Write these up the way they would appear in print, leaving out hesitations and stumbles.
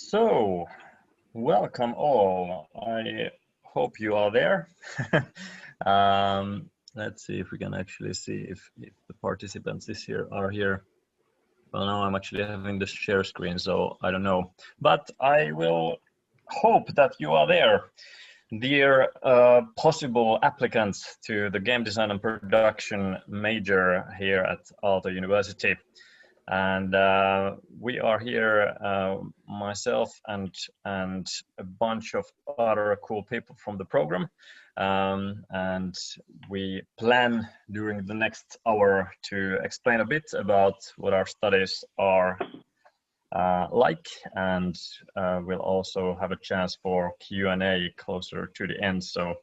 So, welcome all. I hope you are there. Let's see if we can actually see if the participants are here. Well, now I'm actually having the share screen, so I don't know. But I will hope that you are there, dear possible applicants to the game design and production major here at Aalto University. And we are here, myself and a bunch of other cool people from the program. And we plan during the next hour to explain a bit about what our studies are like, and we'll also have a chance for Q&A closer to the end, so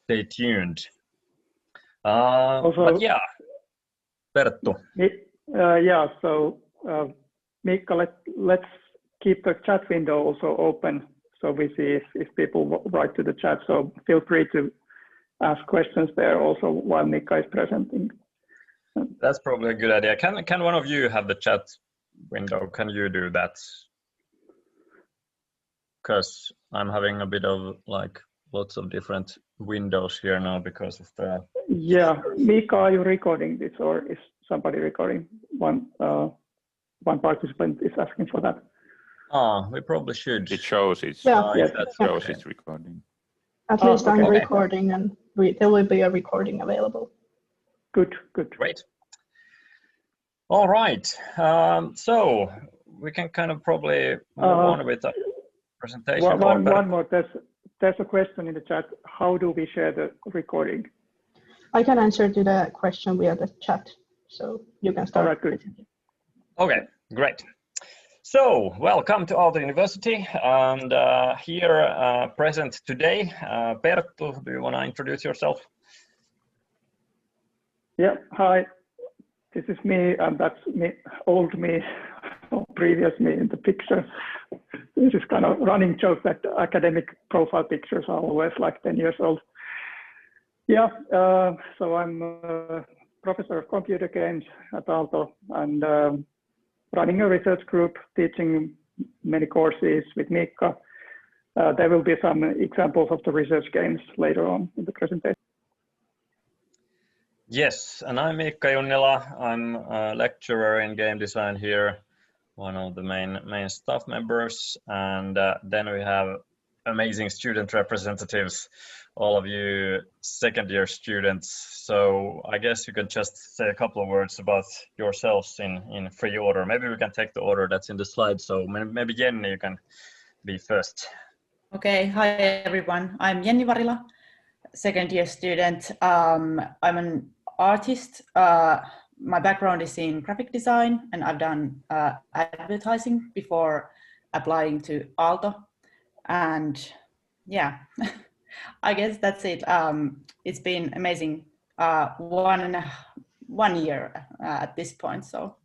stay tuned. But yeah, Perttu. Yeah, so Mika, let's keep the chat window also open so we see if people write to the chat. So feel free to ask questions there also while Mika is presenting. That's probably a good idea. Can one of you have the chat window? Can you do that? Because I'm having a bit of like lots of different windows here now because of the... Yeah, Mika, are you recording this or is somebody recording? One participant is asking for that. We probably should. It shows it's, it's recording. At least I'm recording, and there will be a recording available. Good. Great. All right. So we can kind of probably move on with the presentation. One more. There's a question in the chat. How do we share the recording? I can answer to the question via the chat, so you can start. All right, good. Okay, great. So, welcome to Aalto University, and here present today, Perttu, do you want to introduce yourself? Yeah, hi. This is me, and that's me, old me, previous me in the picture. This is kind of running joke that academic profile pictures are always like 10 years old. Yeah, so I'm a professor of computer games at Aalto and running a research group, teaching many courses with Mika. There will be some examples of the research games later on in the presentation. Yes, and I'm Mika Junnila. I'm a lecturer in game design here, one of the main staff members, and then we have amazing student representatives, all of you second-year students. So I guess you can just say a couple of words about yourselves in free order. Maybe we can take the order that's in the slide. So maybe Jenny, you can be first. Okay, hi everyone. I'm Jenny Varila, second-year student. I'm an artist. My background is in graphic design, and I've done advertising before applying to Aalto. And yeah, I guess that's it. It's been amazing 1 year at this point, so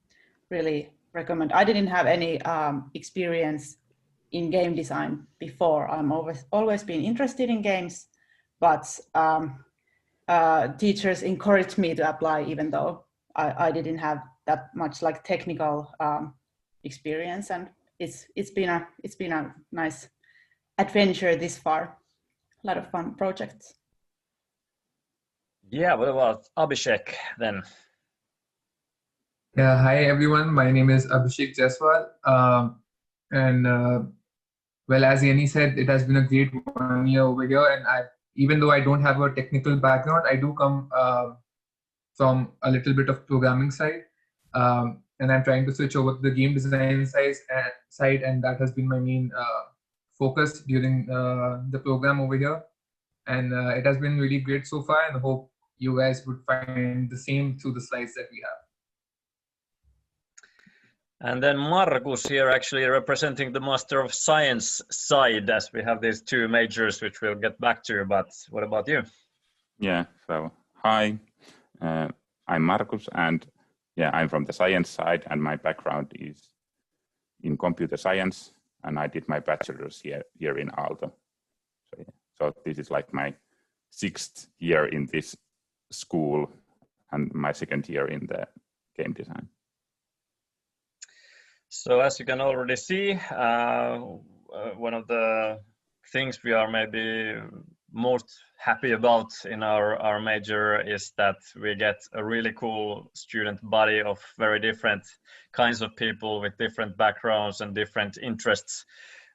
really recommend. I didn't have any experience in game design before. I'm always been interested in games, but teachers encouraged me to apply even though I didn't have that much like technical experience, and it's been a nice adventure this far. A lot of fun projects. Yeah, what about Abhishek then? Yeah, hi everyone. My name is Abhishek Jaiswal, and well, as Yanni said, it has been a great 1 year over here. And even though I don't have a technical background, I do come from a little bit of programming side, and I'm trying to switch over to the game design side, and that has been my main focus during the program over here. And it has been really great so far, and I hope you guys would find the same through the slides that we have. And then Markus here actually representing the Master of Science side, as we have these two majors, which we'll get back to. But what about you? Yeah, so hi, I'm Markus, and yeah, I'm from the science side, and my background is in computer science, and I did my bachelor's here in Aalto. So, yeah. So this is like my 6th year in this school and my 2nd year in the game design. So as you can already see, one of the things we are maybe most happy about in our major is that we get a really cool student body of very different kinds of people with different backgrounds and different interests.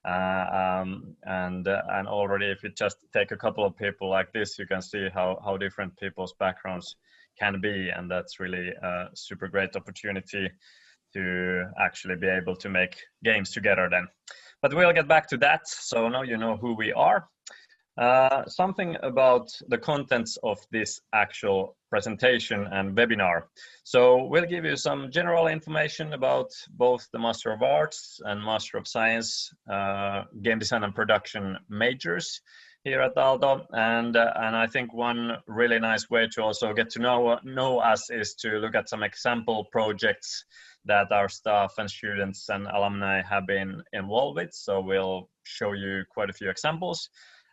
And already if you just take a couple of people like this, you can see how different people's backgrounds can be, and that's really a super great opportunity to actually be able to make games together then. But we'll get back to that. So now you know who we are. Something about the contents of this actual presentation and webinar. So we'll give you some general information about both the Master of Arts and Master of Science game design and production majors here at Aalto, and I think one really nice way to also get to know us is to look at some example projects that our staff and students and alumni have been involved with. So we'll show you quite a few examples.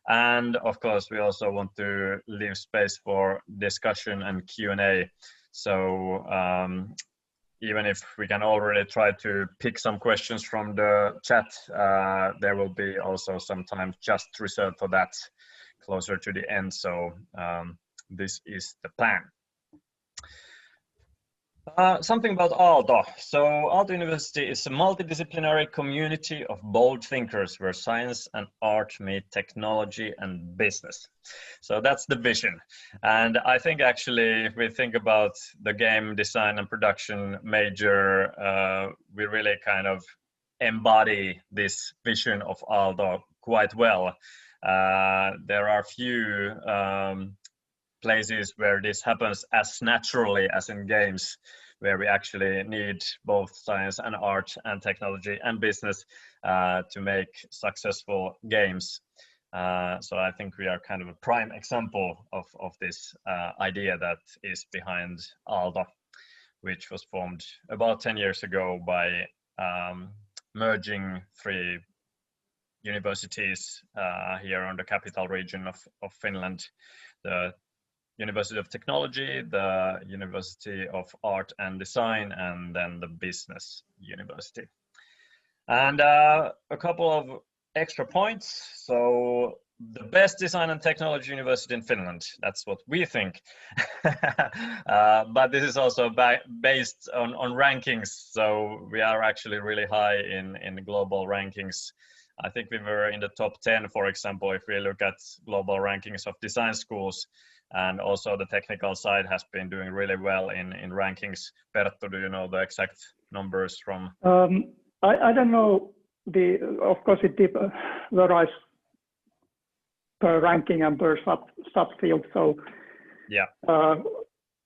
And of course, we also want to leave space for discussion and Q&A. So even if we can already try to pick some questions from the chat, there will be also some time just reserved for that closer to the end. So this is the plan. Something about Aalto. So Aalto University is a multidisciplinary community of bold thinkers where science and art meet technology and business. So that's the vision. And I think actually if we think about the game design and production major, we really kind of embody this vision of Aalto quite well. There are few places where this happens as naturally as in games, where we actually need both science and art and technology and business to make successful games. So I think we are kind of a prime example of this idea that is behind Aalto, which was formed about 10 years ago by merging 3 universities here on the capital region of Finland, the University of Technology, the University of Art and Design, and then the Business University. And a couple of extra points. So the best design and technology university in Finland, that's what we think. But this is also based on rankings. So we are actually really high in global rankings. I think we were in the top 10, for example, if we look at global rankings of design schools. And also the technical side has been doing really well in rankings. Perttu, do you know the exact numbers from? I don't know. Of course, it varies per ranking and per subfield. So yeah,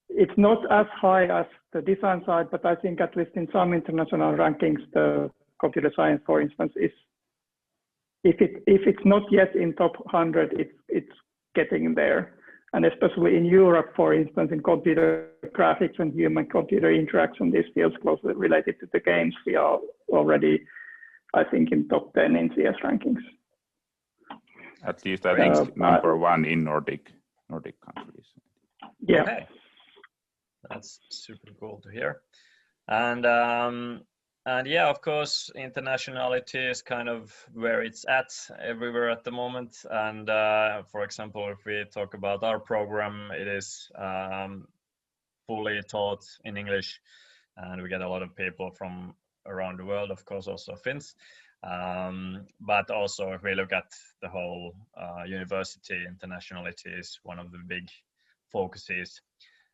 it's not as high as the design side, but I think at least in some international rankings, the computer science, for instance, is if it's not yet in top 100, it's getting there. And especially in Europe, for instance, in computer graphics and human-computer interaction, these fields closely related to the games, we are already, I think, in top 10 in CS rankings. At least I think number 1 in Nordic countries. Yeah, okay. That's super cool to hear. And yeah, of course, internationality is kind of where it's at everywhere at the moment. And for example, if we talk about our program, it is fully taught in English, and we get a lot of people from around the world, of course, also Finns. But also, if we look at the whole university, internationality is one of the big focuses.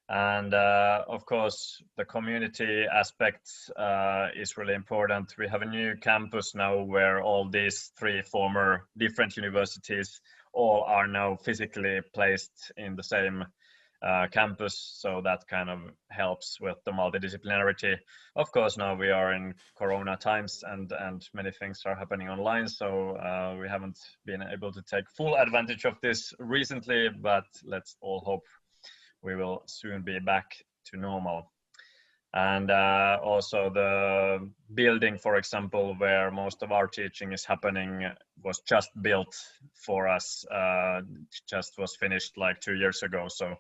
And of course, the community aspect is really important. We have a new campus now where all these 3 former different universities all are now physically placed in the same campus. So that kind of helps with the multidisciplinarity. Of course, now we are in Corona times and many things are happening online. So we haven't been able to take full advantage of this recently, but let's all hope we will soon be back to normal. And also the building, for example, where most of our teaching is happening was just built for us, just was finished like 2 years ago. So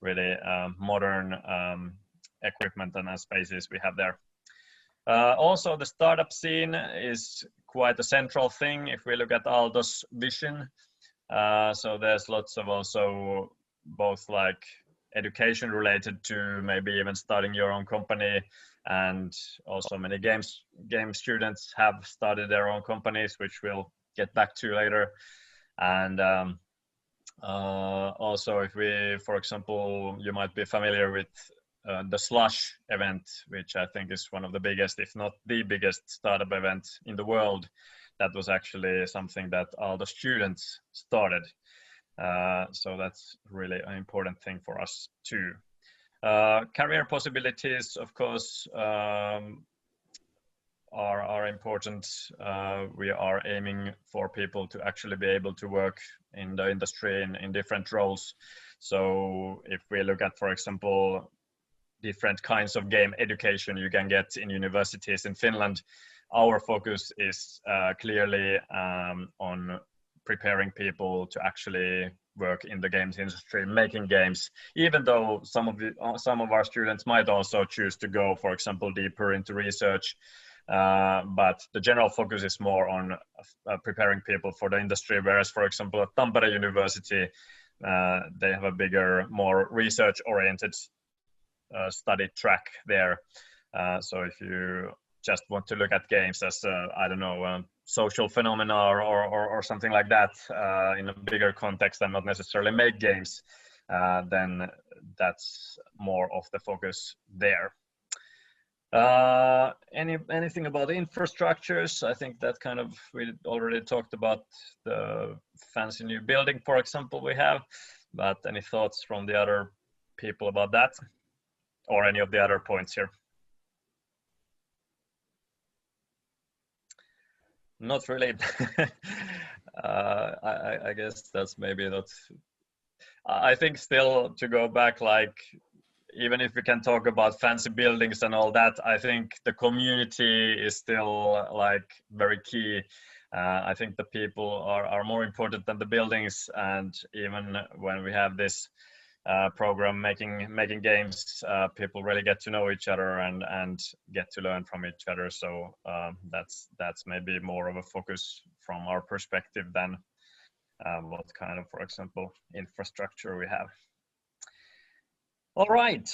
really modern equipment and spaces we have there. Also, the startup scene is quite a central thing if we look at Aalto's vision. So there's lots of also both like education related to maybe even starting your own company, and also many game students have started their own companies, which we'll get back to later. And also, if we, for example, you might be familiar with the Slush event, which I think is one of the biggest, if not the biggest startup event in the world. That was actually something that all the students started. So that's really an important thing for us too. Career possibilities, of course, are important. We are aiming for people to actually be able to work in the industry in different roles. So if we look at, for example, different kinds of game education you can get in universities in Finland, our focus is clearly on preparing people to actually work in the games industry, making games, even though some of our students might also choose to go, for example, deeper into research. But the general focus is more on preparing people for the industry, whereas, for example, at Tampere University, they have a bigger, more research-oriented study track there. So if you just want to look at games as I don't know, social phenomena or something like that in a bigger context and not necessarily make games, then that's more of the focus there. Anything about infrastructures? I think that kind of, we already talked about the fancy new building, for example, we have, but any thoughts from the other people about that, or any of the other points here? Not really. I guess that's maybe not. I think still, to go back, like, even if we can talk about fancy buildings and all that, I think the community is still like very key. I think the people are more important than the buildings, and even when we have this program making games, people really get to know each other and get to learn from each other. So that's maybe more of a focus from our perspective than what kind of, for example, infrastructure we have. All right,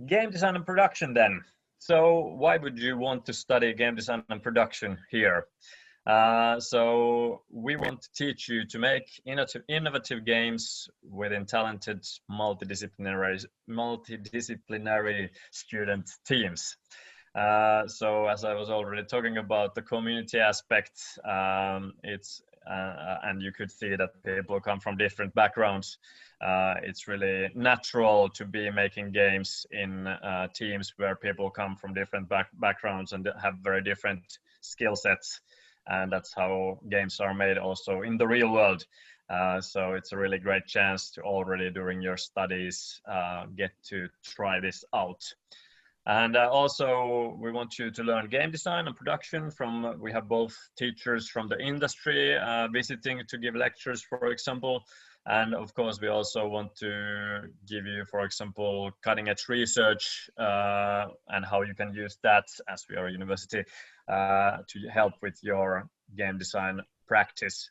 game design and production then. So why would you want to study game design and production here? So we want to teach you to make innovative games within talented multidisciplinary student teams. So as I was already talking about the community aspect, and you could see that people come from different backgrounds. It's really natural to be making games in teams where people come from different backgrounds and have very different skill sets. And that's how games are made also in the real world. So it's a really great chance to already during your studies get to try this out. And also we want you to learn game design and production from, we have both teachers from the industry visiting to give lectures, for example. And of course, we also want to give you, for example, cutting edge research and how you can use that, as we are a university, to help with your game design practice.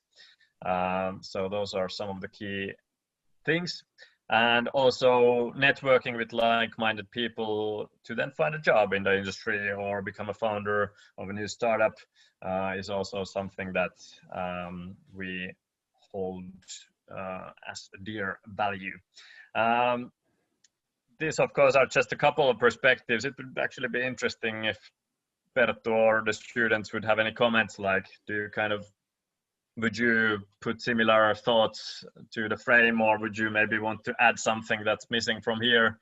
So those are some of the key things. And also networking with like-minded people to then find a job in the industry or become a founder of a new startup is also something that we hold as a dear value. These, of course, are just a couple of perspectives. It would actually be interesting if Perttu or the students would have any comments, like, would you put similar thoughts to the frame, or would you maybe want to add something that's missing from here?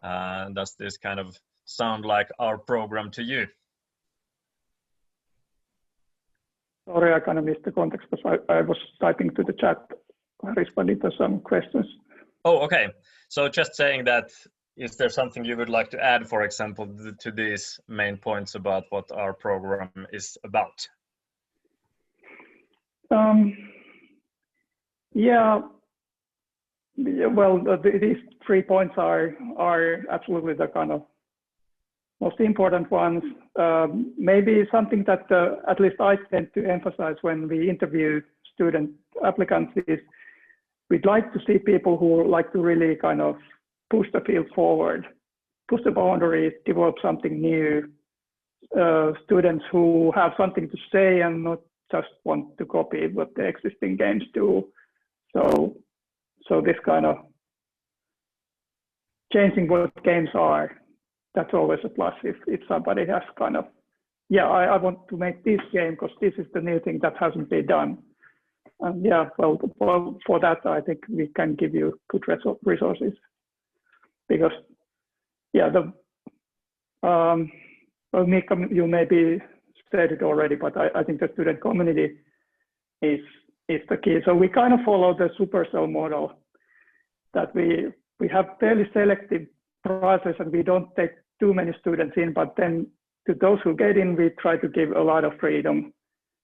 Does this kind of sound like our program to you? Sorry, I kind of missed the context because I was typing to the chat, responding to some questions. Oh, okay. So just saying that, is there something you would like to add, for example, to these main points about what our program is about? Yeah, well, these 3 points are absolutely the kind of most important ones. Maybe something that at least I tend to emphasize when we interview student applicants is we'd like to see people who like to really kind of push the field forward, push the boundaries, develop something new. Students who have something to say and not just want to copy what the existing games do. So this kind of changing what games are, that's always a plus if somebody has kind of, yeah, I want to make this game because this is the new thing that hasn't been done. And yeah, well, for that, I think we can give you good resources because, yeah, well, Mika, you maybe said it already, but I think the student community is the key. So we kind of follow the supercell model that we have fairly selective process and we don't take too many students in, but then to those who get in, we try to give a lot of freedom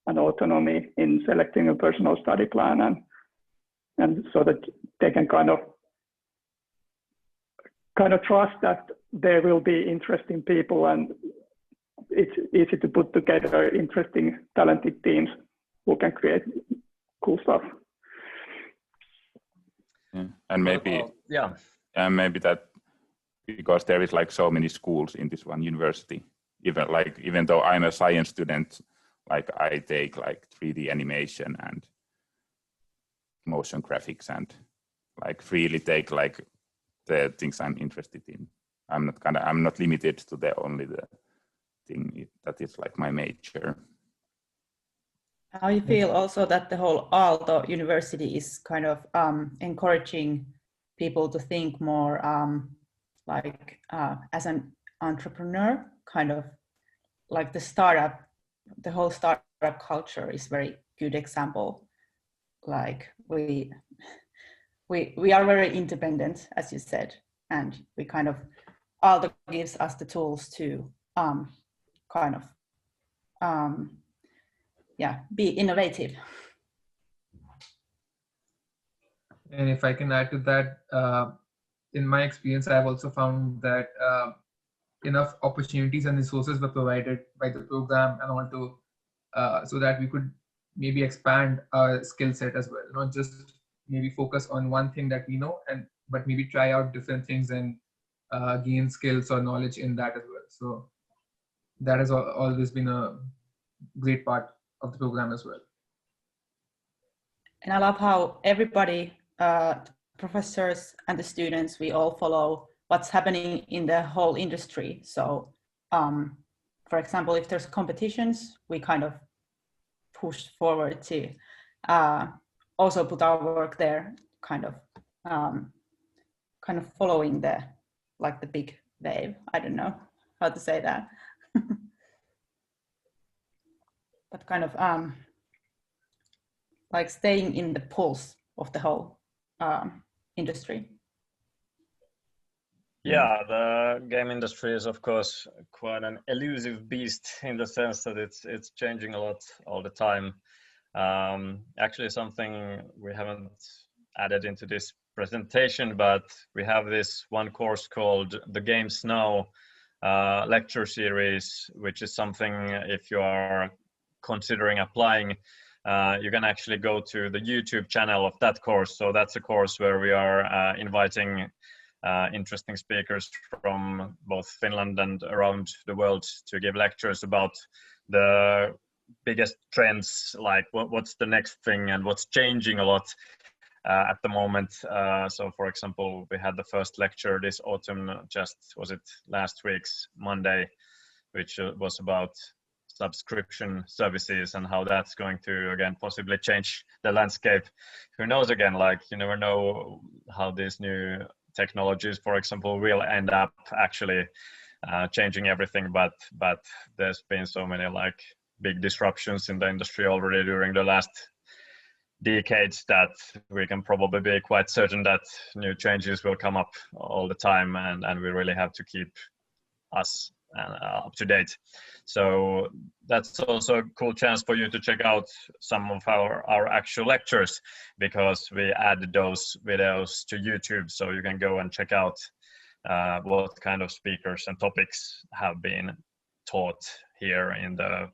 and autonomy in selecting a personal study plan and so that they can kind of trust that there will be interesting people and it's easy to put together interesting, talented teams who can create cool stuff. Yeah. And maybe, yeah, maybe that because there is like so many schools in this one university, even though I'm a science student, like I take like 3D animation and motion graphics and like freely take like the things I'm interested in. I'm not limited to the thing that is like my major. How you feel also that the whole Aalto University is kind of encouraging people to think more as an entrepreneur, kind of like the whole startup culture is very good example. Like we are very independent, as you said, and we kind of Aalto gives us the tools to be innovative. And if I can add to that, in my experience, I've also found that enough opportunities and resources were provided by the program and all to so that we could maybe expand our skill set as well, not just maybe focus on one thing that we know, but maybe try out different things and gain skills or knowledge in that as well. So that has always been a great part of the program as well. And I love how everybody, professors and the students, we all follow what's happening in the whole industry. So, for example, if there's competitions, we kind of push forward to also put our work there, kind of following the big wave. I don't know how to say that, but kind of like staying in the pulse of the whole industry. Yeah, the game industry is of course quite an elusive beast in the sense that it's changing a lot all the time. Actually, something we haven't added into this presentation, but we have this one course called the Games Now lecture series, which is something if you are considering applying, you can actually go to the YouTube channel of that course. So that's a course where we are inviting interesting speakers from both Finland and around the world to give lectures about the biggest trends, like what's the next thing and what's changing a lot at the moment. So for example, we had the first lecture this autumn, was it last week's Monday, which was about subscription services and how that's going to again possibly change the landscape. Who knows, again, like you never know how these new technologies, for example, will end up actually changing everything, but there's been so many like big disruptions in the industry already during the last decades that we can probably be quite certain that new changes will come up all the time, and we really have to keep us up to date. So that's also a cool chance for you to check out some of our actual lectures, because we add those videos to YouTube, so you can go and check out what kind of speakers and topics have been taught here in the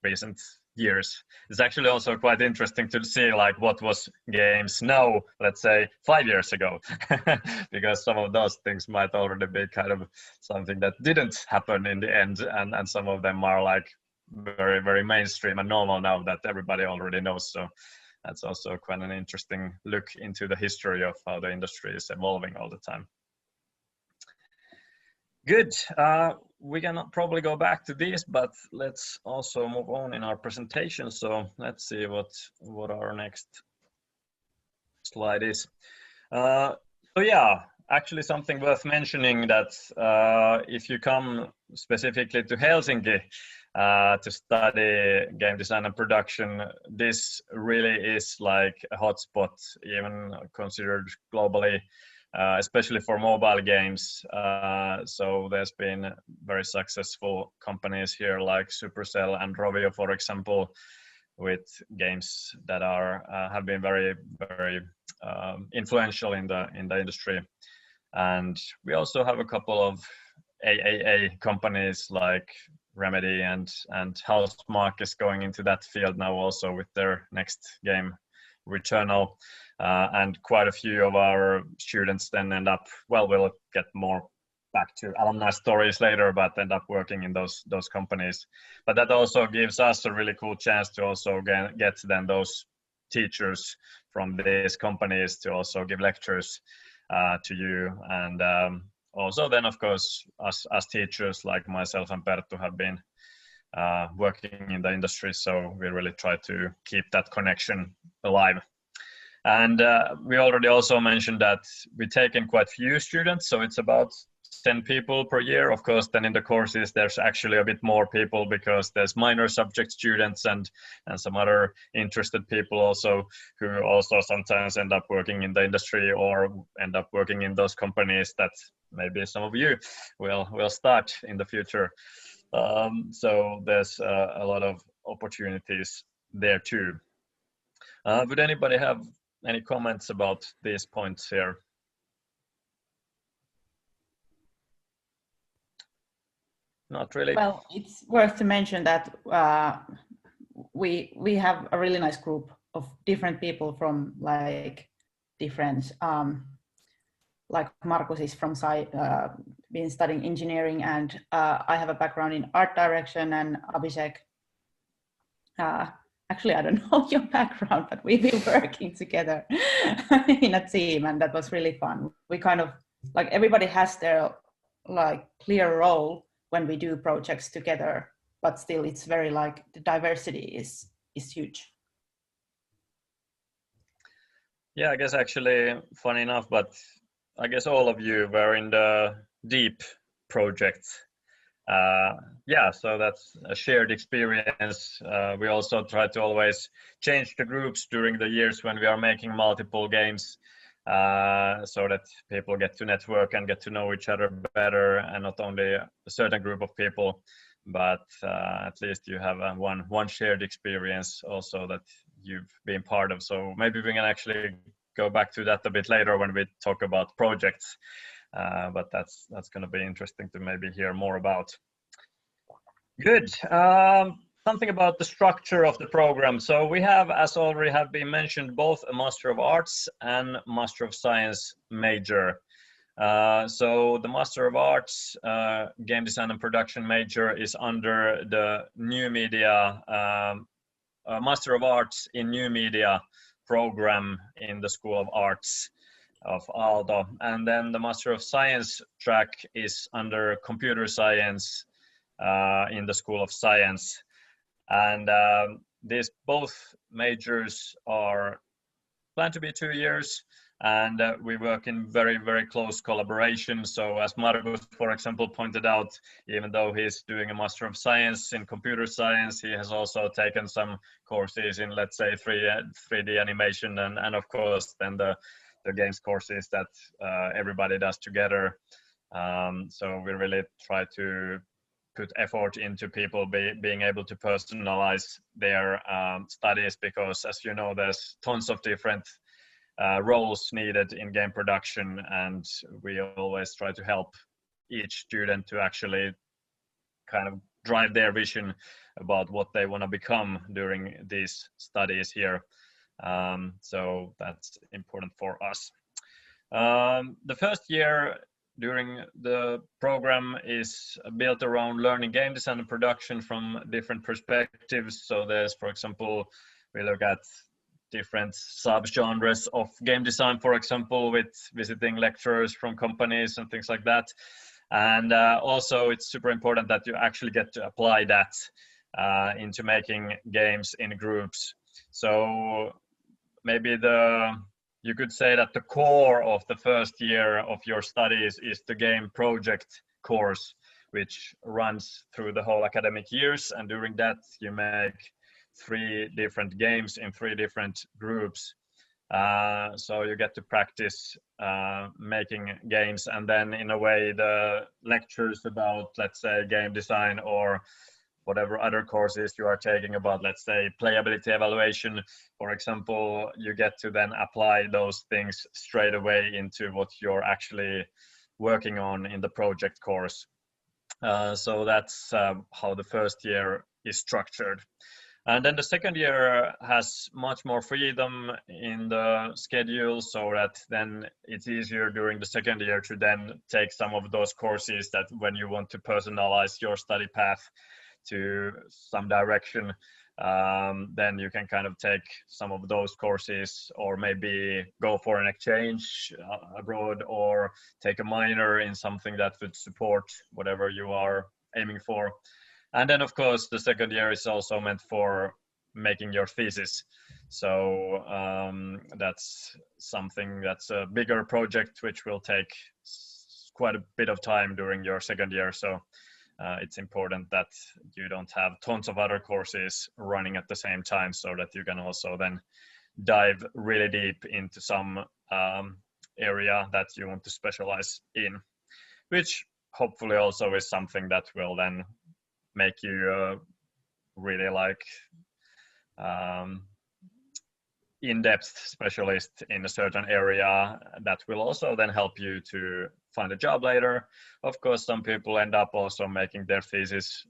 recent years. It's actually also quite interesting to see like what was games now, let's say 5 years ago, because some of those things might already be kind of something that didn't happen in the end, and some of them are like very, very mainstream and normal now that everybody already knows. So that's also quite an interesting look into the history of how the industry is evolving all the time. Good. We can probably go back to this, but let's also move on in our presentation. So let's see what our next slide is. So yeah, actually something worth mentioning that if you come specifically to Helsinki to study game design and production, this really is like a hotspot, even considered globally. Especially for mobile games. So there's been very successful companies here like Supercell and Rovio, for example, with games that have been very, very influential in the industry. And we also have a couple of AAA companies like Remedy and Housemarque is going into that field now also with their next game, Returnal. And quite a few of our students then end up, well, we'll get more back to alumni stories later, but end up working in those companies. But that also gives us a really cool chance to also get then those teachers from these companies to also give lectures to you. And also then, of course, us teachers like myself and Perttu have been working in the industry. So we really try to keep that connection alive. And we already also mentioned that we take in quite few students, so it's about 10 people per year. Of course, then in the courses, there's actually a bit more people because there's minor subject students and some other interested people also who also sometimes end up working in the industry or end up working in those companies that maybe some of you will start in the future. So there's a lot of opportunities there too. Would anybody have any comments about these points here? Not really. Well, it's worth to mention that we have a really nice group of different people from like different, like Markus is from been studying engineering, and I have a background in art direction, and Abhishek. Actually, I don't know your background, but we've been working together in a team, and that was really fun. We kind of like everybody has their like clear role when we do projects together, but still it's very like the diversity is huge. Yeah, I guess actually funny enough, but I guess all of you were in the deep project. Yeah, so that's a shared experience. We also try to always change the groups during the years when we are making multiple games, so that people get to network and get to know each other better, and not only a certain group of people, but at least you have one shared experience also that you've been part of. So maybe we can actually go back to that a bit later when we talk about projects. But that's going to be interesting to maybe hear more about. Good. Something about the structure of the program. So we have, as already have been mentioned, both a Master of Arts and Master of Science major. So the Master of Arts, Game Design and Production major is under the New Media, Master of Arts in New Media program in the School of Arts of Aalto, and then the Master of Science track is under Computer Science in the School of Science. And these both majors are planned to be 2 years, and we work in very, very close collaboration. So as Markus, for example, pointed out, even though he's doing a Master of Science in Computer Science, he has also taken some courses in, let's say, 3D animation, and of course then the games courses that everybody does together. So we really try to put effort into people being able to personalize their studies, because as you know, there's tons of different roles needed in game production, and we always try to help each student to actually kind of drive their vision about what they want to become during these studies here. So that's important for us. The first year during the program is built around learning game design and production from different perspectives. So there's, for example, we look at different subgenres of game design, for example, with visiting lecturers from companies and things like that. And also it's super important that you actually get to apply that into making games in groups. So maybe you could say that the core of the first year of your studies is the game project course, which runs through the whole academic years. And during that, you make 3 different games in 3 different groups. So you get to practice making games, and then in a way the lectures about, let's say, game design or whatever other courses you are taking about, let's say, playability evaluation, for example, you get to then apply those things straight away into what you're actually working on in the project course. So that's how the first year is structured. And then the second year has much more freedom in the schedule, so that then it's easier during the second year to then take some of those courses that when you want to personalize your study path to some direction, then you can kind of take some of those courses, or maybe go for an exchange abroad, or take a minor in something that would support whatever you are aiming for. And then, of course, the second year is also meant for making your thesis. So that's something that's a bigger project, which will take quite a bit of time during your second year. So it's important that you don't have tons of other courses running at the same time, so that you can also then dive really deep into some area that you want to specialize in, which hopefully also is something that will then make you really like in-depth specialist in a certain area that will also then help you to find a job later. Of course, some people end up also making their thesis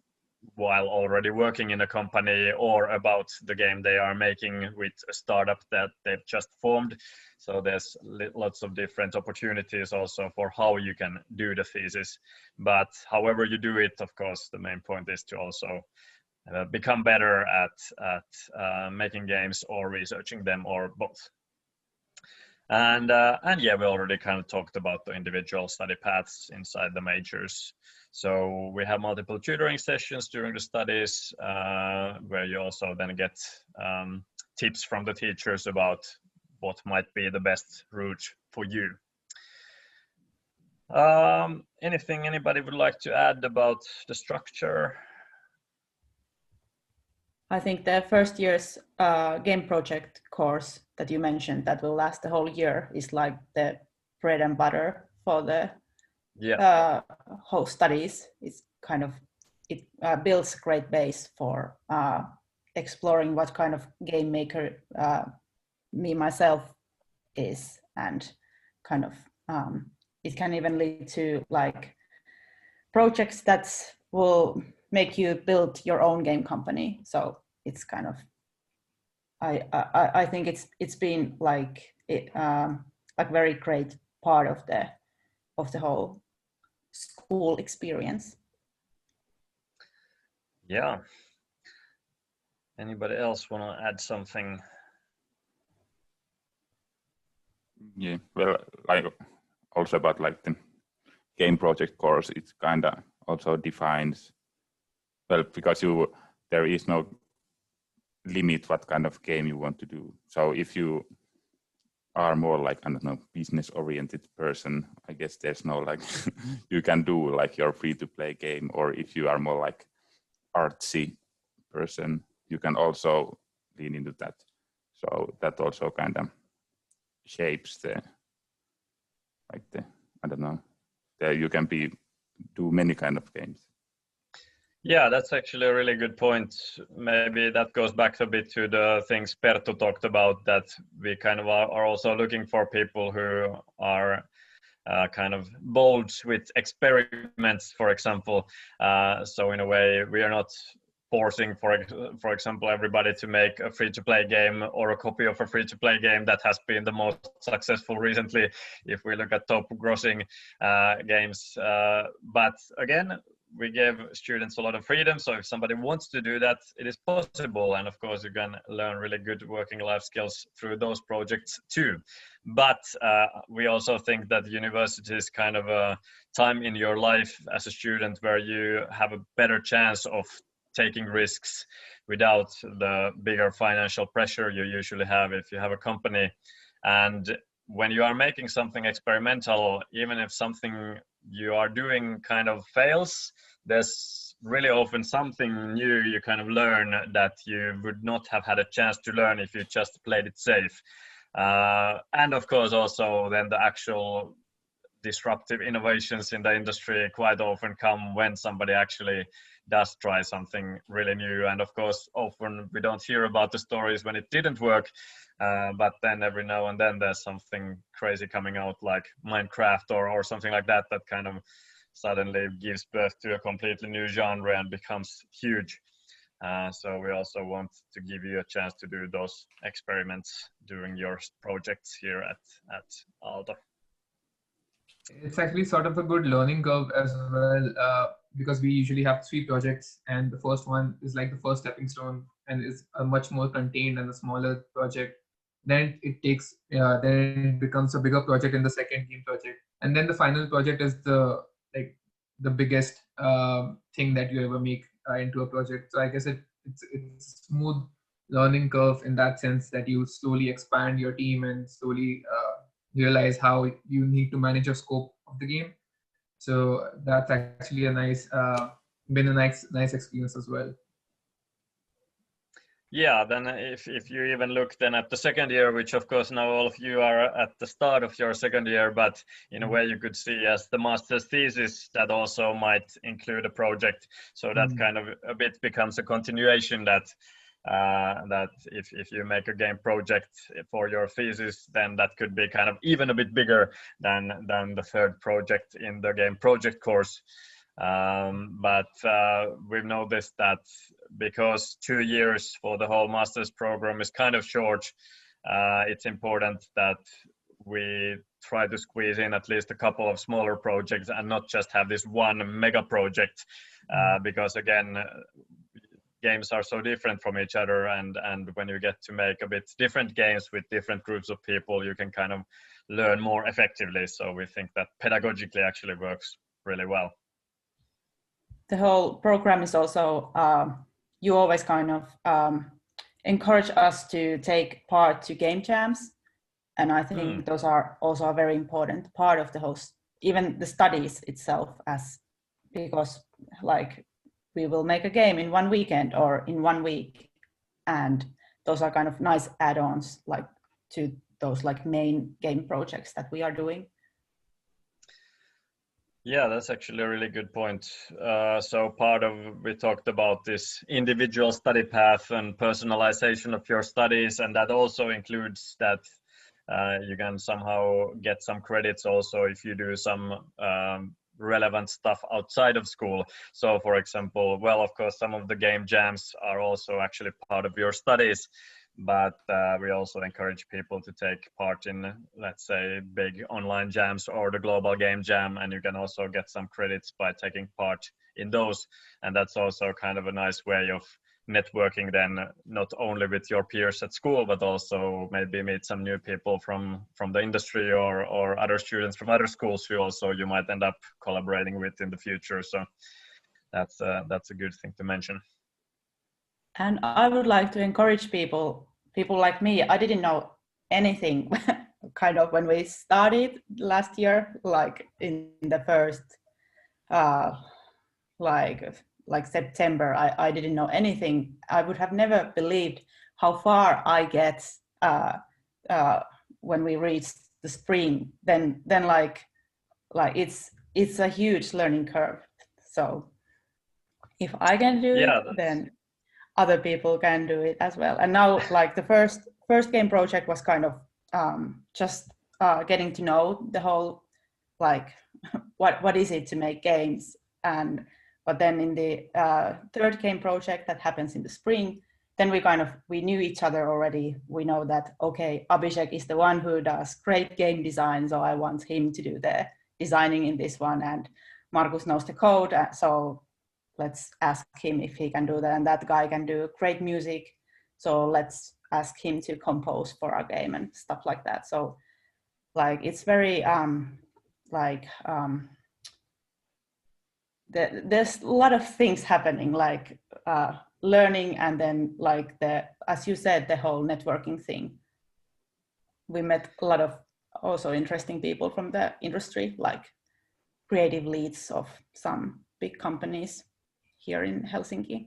while already working in a company, or about the game they are making with a startup that they've just formed. So there's lots of different opportunities also for how you can do the thesis. But however you do it, of course, the main point is to also become better at making games or researching them, or both. And yeah, we already kind of talked about the individual study paths inside the majors. So we have multiple tutoring sessions during the studies, where you also then get tips from the teachers about what might be the best route for you. Anything anybody would like to add about the structure? I think the first year's game project course that you mentioned that will last the whole year is like the bread and butter for the whole studies. It's kind of, it builds a great base for exploring what kind of game maker me myself is, and kind of it can even lead to like projects that will make you build your own game company. So it's kind of, I think it's been like a very great part of the whole school experience. Yeah. Anybody else want to add something? Yeah, well, like also about like the game project course, it kind of also defines, well, because there is no limit what kind of game you want to do. So if you are more like, I don't know, business oriented person, I guess there's no like you can do like your free to play game. Or if you are more like artsy person, you can also lean into that. So that also kind of shapes the I don't know, there you can do many kind of games. Yeah, that's actually a really good point. Maybe that goes back a bit to the things Perttu talked about, that we kind of are also looking for people who are kind of bold with experiments, for example. So in a way, we are not forcing, for example, everybody to make a free-to-play game or a copy of a free-to-play game that has been the most successful recently, if we look at top grossing games. But again, we gave students a lot of freedom. So if somebody wants to do that, it is possible. And of course, you can learn really good working life skills through those projects too. But we also think that university is kind of a time in your life as a student where you have a better chance of taking risks without the bigger financial pressure you usually have if you have a company. And when you are making something experimental, even if something you are doing kind of fails, there's really often something new you kind of learn that you would not have had a chance to learn if you just played it safe. And of course also then the actual disruptive innovations in the industry quite often come when somebody actually does try something really new. And of course often we don't hear about the stories when it didn't work, but then every now and then there's something crazy coming out like Minecraft or something like that that kind of suddenly gives birth to a completely new genre and becomes huge. So we also want to give you a chance to do those experiments during your projects here at Aalto. It's actually sort of a good learning curve as well, because we usually have 3 projects, and the first one is like the first stepping stone and is a much more contained and a smaller project. Then then it becomes a bigger project in the second game project, and then the final project is the biggest thing that you ever make into a project. So I guess it's a smooth learning curve in that sense, that you slowly expand your team and slowly realize how you need to manage your scope of the game. So that's actually been a nice experience as well. Yeah, then if you even look then at the second year, which of course now all of you are at the start of your second year, but in a way you could see as the master's thesis that also might include a project. So that kind of a bit becomes a continuation that if you make a game project for your thesis, then that could be kind of even a bit bigger than the third project in the game project course. But we've noticed that because 2 years for the whole master's program is kind of short, it's important that we try to squeeze in at least a couple of smaller projects and not just have this one mega project, because again, games are so different from each other, and when you get to make a bit different games with different groups of people, you can kind of learn more effectively. So we think that pedagogically actually works really well. The whole program is also, you always kind of encourage us to take part to game jams. And I think those are also a very important part of the whole, even the studies itself, because like we will make a game in one weekend or in 1 week. And those are kind of nice add-ons like to those like main game projects that we are doing. Yeah, that's actually a really good point. So we talked about this individual study path and personalization of your studies, and that also includes that you can somehow get some credits also if you do some relevant stuff outside of school. So for example, well, of course, some of the game jams are also actually part of your studies, but we also encourage people to take part in, let's say, big online jams or the global game jam, and you can also get some credits by taking part in those. And that's also kind of a nice way of networking then, not only with your peers at school, but also maybe meet some new people from the industry or other students from other schools who also you might end up collaborating with in the future. So that's a good thing to mention. And I would like to encourage people like me. I didn't know anything kind of when we started last year, like in the first like September, I didn't know anything. I would have never believed how far I get when we reach the spring. Then like it's a huge learning curve. So if I can do Yeah, it, then other people can do it as well. And now, like the first game project was kind of just getting to know the whole, like what is it to make games. And but then in the third game project that happens in the spring, then we knew each other already. We know that, okay, Abhishek is the one who does great game design, so I want him to do the designing in this one, and Markus knows the code, so let's ask him if he can do that, and that guy can do great music, so let's ask him to compose for our game and stuff like that. So like it's very there's a lot of things happening, like learning, and then like as you said, the whole networking thing. We met a lot of also interesting people from the industry, like creative leads of some big companies here in Helsinki.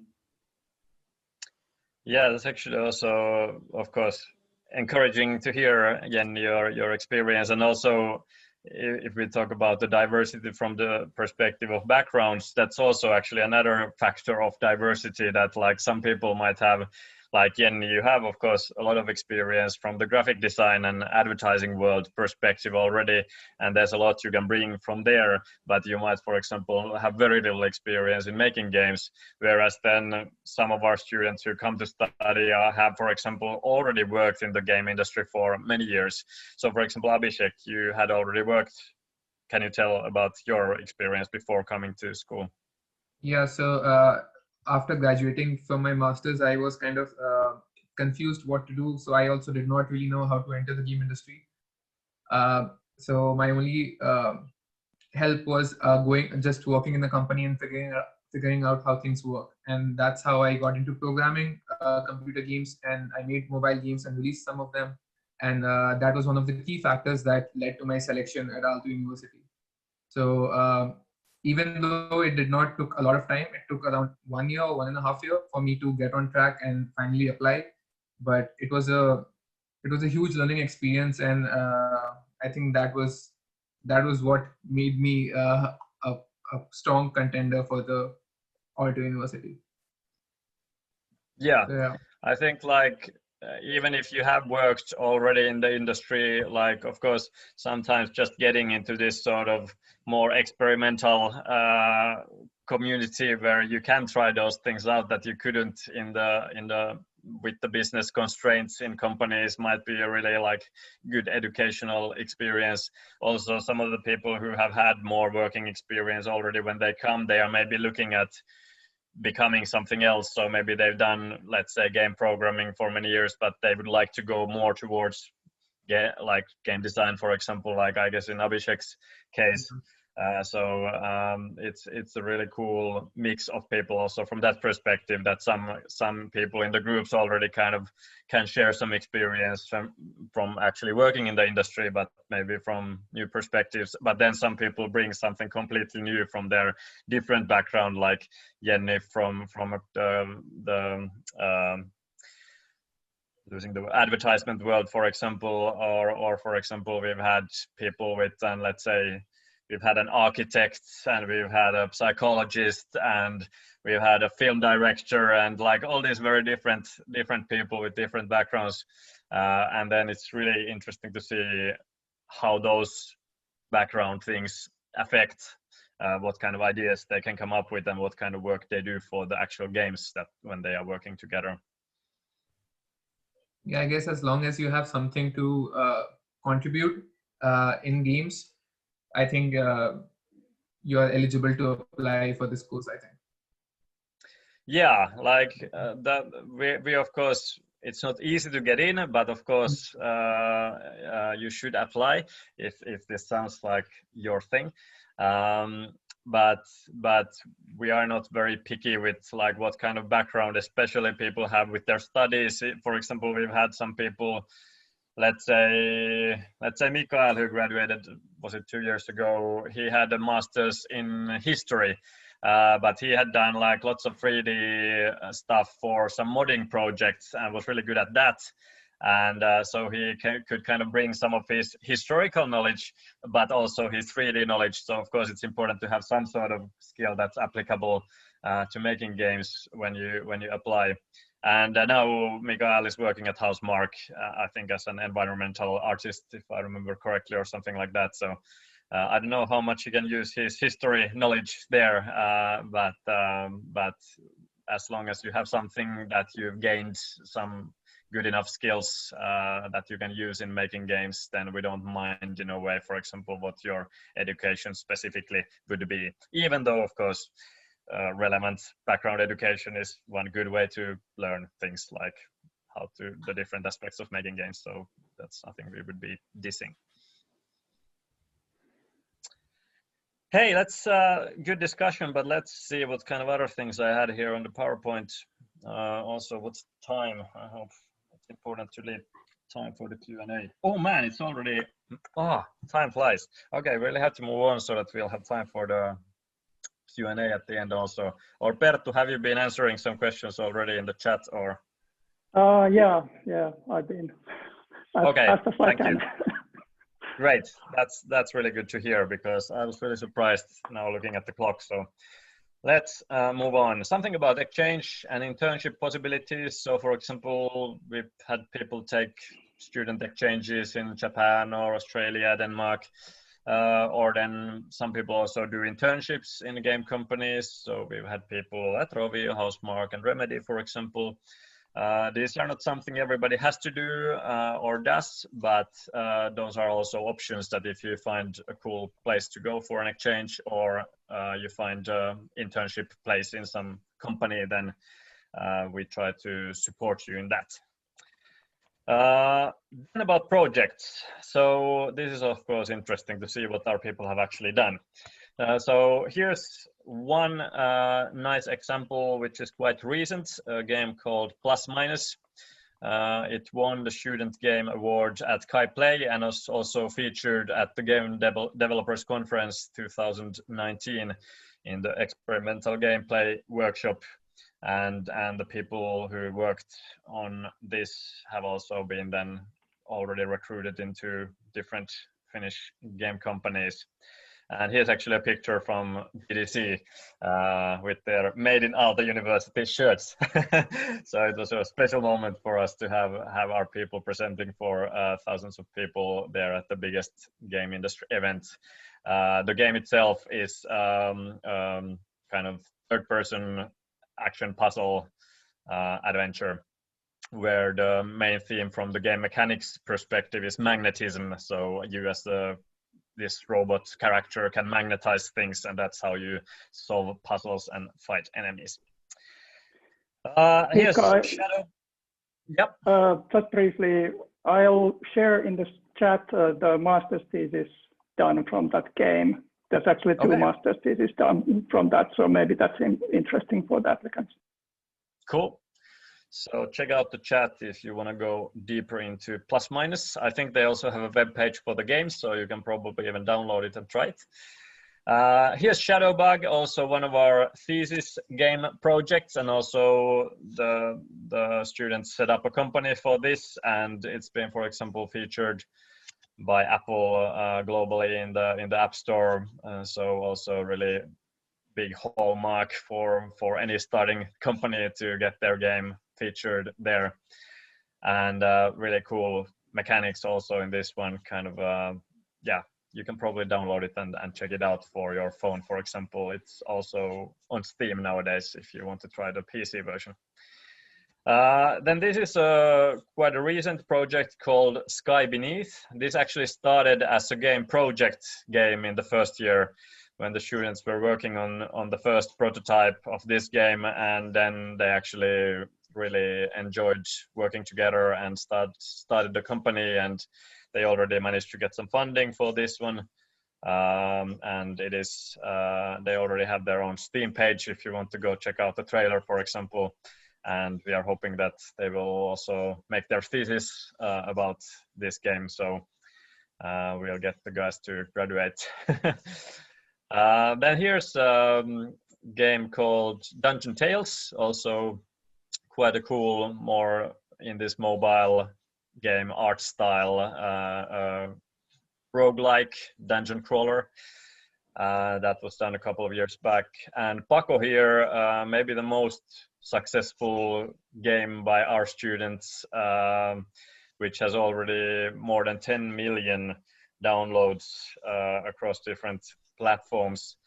Yeah, that's actually also, of course, encouraging to hear again your experience, and also if we talk about the diversity from the perspective of backgrounds, that's also actually another factor of diversity, that like some people might have, like Jenny, you have of course a lot of experience from the graphic design and advertising world perspective already, and there's a lot you can bring from there, but you might, for example, have very little experience in making games, whereas then some of our students who come to study have, for example, already worked in the game industry for many years. So for example, Abhishek, you had already worked. Can you tell about your experience before coming to school? Yeah, so after graduating from my master's, I was kind of confused what to do. So I also did not really know how to enter the game industry. So my only help was just working in the company and figuring out how things work. And that's how I got into programming computer games, and I made mobile games and released some of them. And that was one of the key factors that led to my selection at Aalto University. So even though it did not took a lot of time, it took around 1 year or 1.5 years for me to get on track and finally apply. But it was a huge learning experience, and I think that was what made me a strong contender for the Aalto University. Yeah, So, yeah. I think like even if you have worked already in the industry, like of course sometimes just getting into this sort of more experimental community where you can try those things out that you couldn't in the with the business constraints in companies might be a really like good educational experience. Also, some of the people who have had more working experience already, when they come, they are maybe looking at becoming something else. So maybe they've done, let's say, game programming for many years, but they would like to go more towards like game design, for example, like I guess in Abhishek's case. It's a really cool mix of people also from that perspective, that some people in the groups already kind of can share some experience from actually working in the industry, but maybe from new perspectives. But then some people bring something completely new from their different background, like Jenny from the using the advertisement world, for example, or for example, we've had people with, let's say, we've had an architect, and we've had a psychologist, and we've had a film director, and like all these very different people with different backgrounds. And then it's really interesting to see how those background things affect what kind of ideas they can come up with and what kind of work they do for the actual games that when they are working together. Yeah, I guess as long as you have something to contribute in games, I think you are eligible to apply for this course, I think. Yeah, like that we of course, it's not easy to get in, but of course you should apply if this sounds like your thing. But we are not very picky with like what kind of background especially people have with their studies. For example, we've had some people, let's say Mikael, who graduated, was it 2 years ago? He had a master's in history, but he had done like lots of 3D stuff for some modding projects and was really good at that. And so he could kind of bring some of his historical knowledge, but also his 3D knowledge. So of course it's important to have some sort of skill that's applicable to making games when you apply. And now Mikael is working at Housemark, I think as an environmental artist, if I remember correctly, or something like that. So I don't know how much he can use his history knowledge there, but as long as you have something that you've gained some good enough skills that you can use in making games, then we don't mind in a way, for example, what your education specifically would be, even though, of course, relevant background education is one good way to learn things like the different aspects of making games. So that's something we would be dissing. Hey, that's good discussion, but let's see what kind of other things I had here on the PowerPoint. Also, what's time? I hope it's important to leave time for the Q&A. Oh man, it's already, time flies. Okay, we really have to move on so that we'll have time for the Q&A at the end also. Or Perttu, have you been answering some questions already in the chat or? Yeah, I've been as fast as I can. Great, that's really good to hear, because I was really surprised now looking at the clock. So let's move on. Something about exchange and internship possibilities. So for example, we've had people take student exchanges in Japan or Australia, Denmark, or then some people also do internships in game companies. So we've had people at Rovio, Housemark, and Remedy, for example. These are not something everybody has to do or does, but those are also options that if you find a cool place to go for an exchange, or you find an internship place in some company, then we try to support you in that. Then about projects. So this is of course interesting to see what our people have actually done. So here's one nice example, which is quite recent, a game called Plus Minus. It won the Student Game Award at Kai Play and was also featured at the Game Developers Conference 2019 in the experimental gameplay workshop. And the people who worked on this have also been then already recruited into different Finnish game companies. And here's actually a picture from GDC with their Made in Aalto University shirts. So it was a special moment for us to have our people presenting for thousands of people there at the biggest game industry event. The game itself is kind of third-person action puzzle adventure, where the main theme from the game mechanics perspective is magnetism. So you as this robot character can magnetize things, and that's how you solve puzzles and fight enemies. Here's Shadow. Yep. Just briefly, I'll share in the chat the master's thesis done from that game. There's actually two master's theses done from that, so maybe that's interesting for the applicants. Cool. So check out the chat if you want to go deeper into Plus Minus. I think they also have a web page for the game, so you can probably even download it and try it. Here's Shadowbug, also one of our thesis game projects, and also the students set up a company for this, and it's been, for example, featured by Apple globally in the App Store. So also really big hallmark for any starting company to get their game featured there. And really cool mechanics also in this one, kind of you can probably download it and check it out for your phone, for example. It's also on Steam nowadays if you want to try the PC version. Then this is quite a recent project called Sky Beneath. This actually started as a game project game in the first year, when the students were working on the first prototype of this game, and then they actually really enjoyed working together and started the company, and they already managed to get some funding for this one. And it is they already have their own Steam page if you want to go check out the trailer, for example. And we are hoping that they will also make their thesis about this game, so we'll get the guys to graduate. Then here's a game called Dungeon Tales, also quite a cool, more in this mobile game art style, roguelike dungeon crawler. That was done a couple of years back. And Paco here, maybe the most successful game by our students, which has already more than 10 million downloads across different platforms.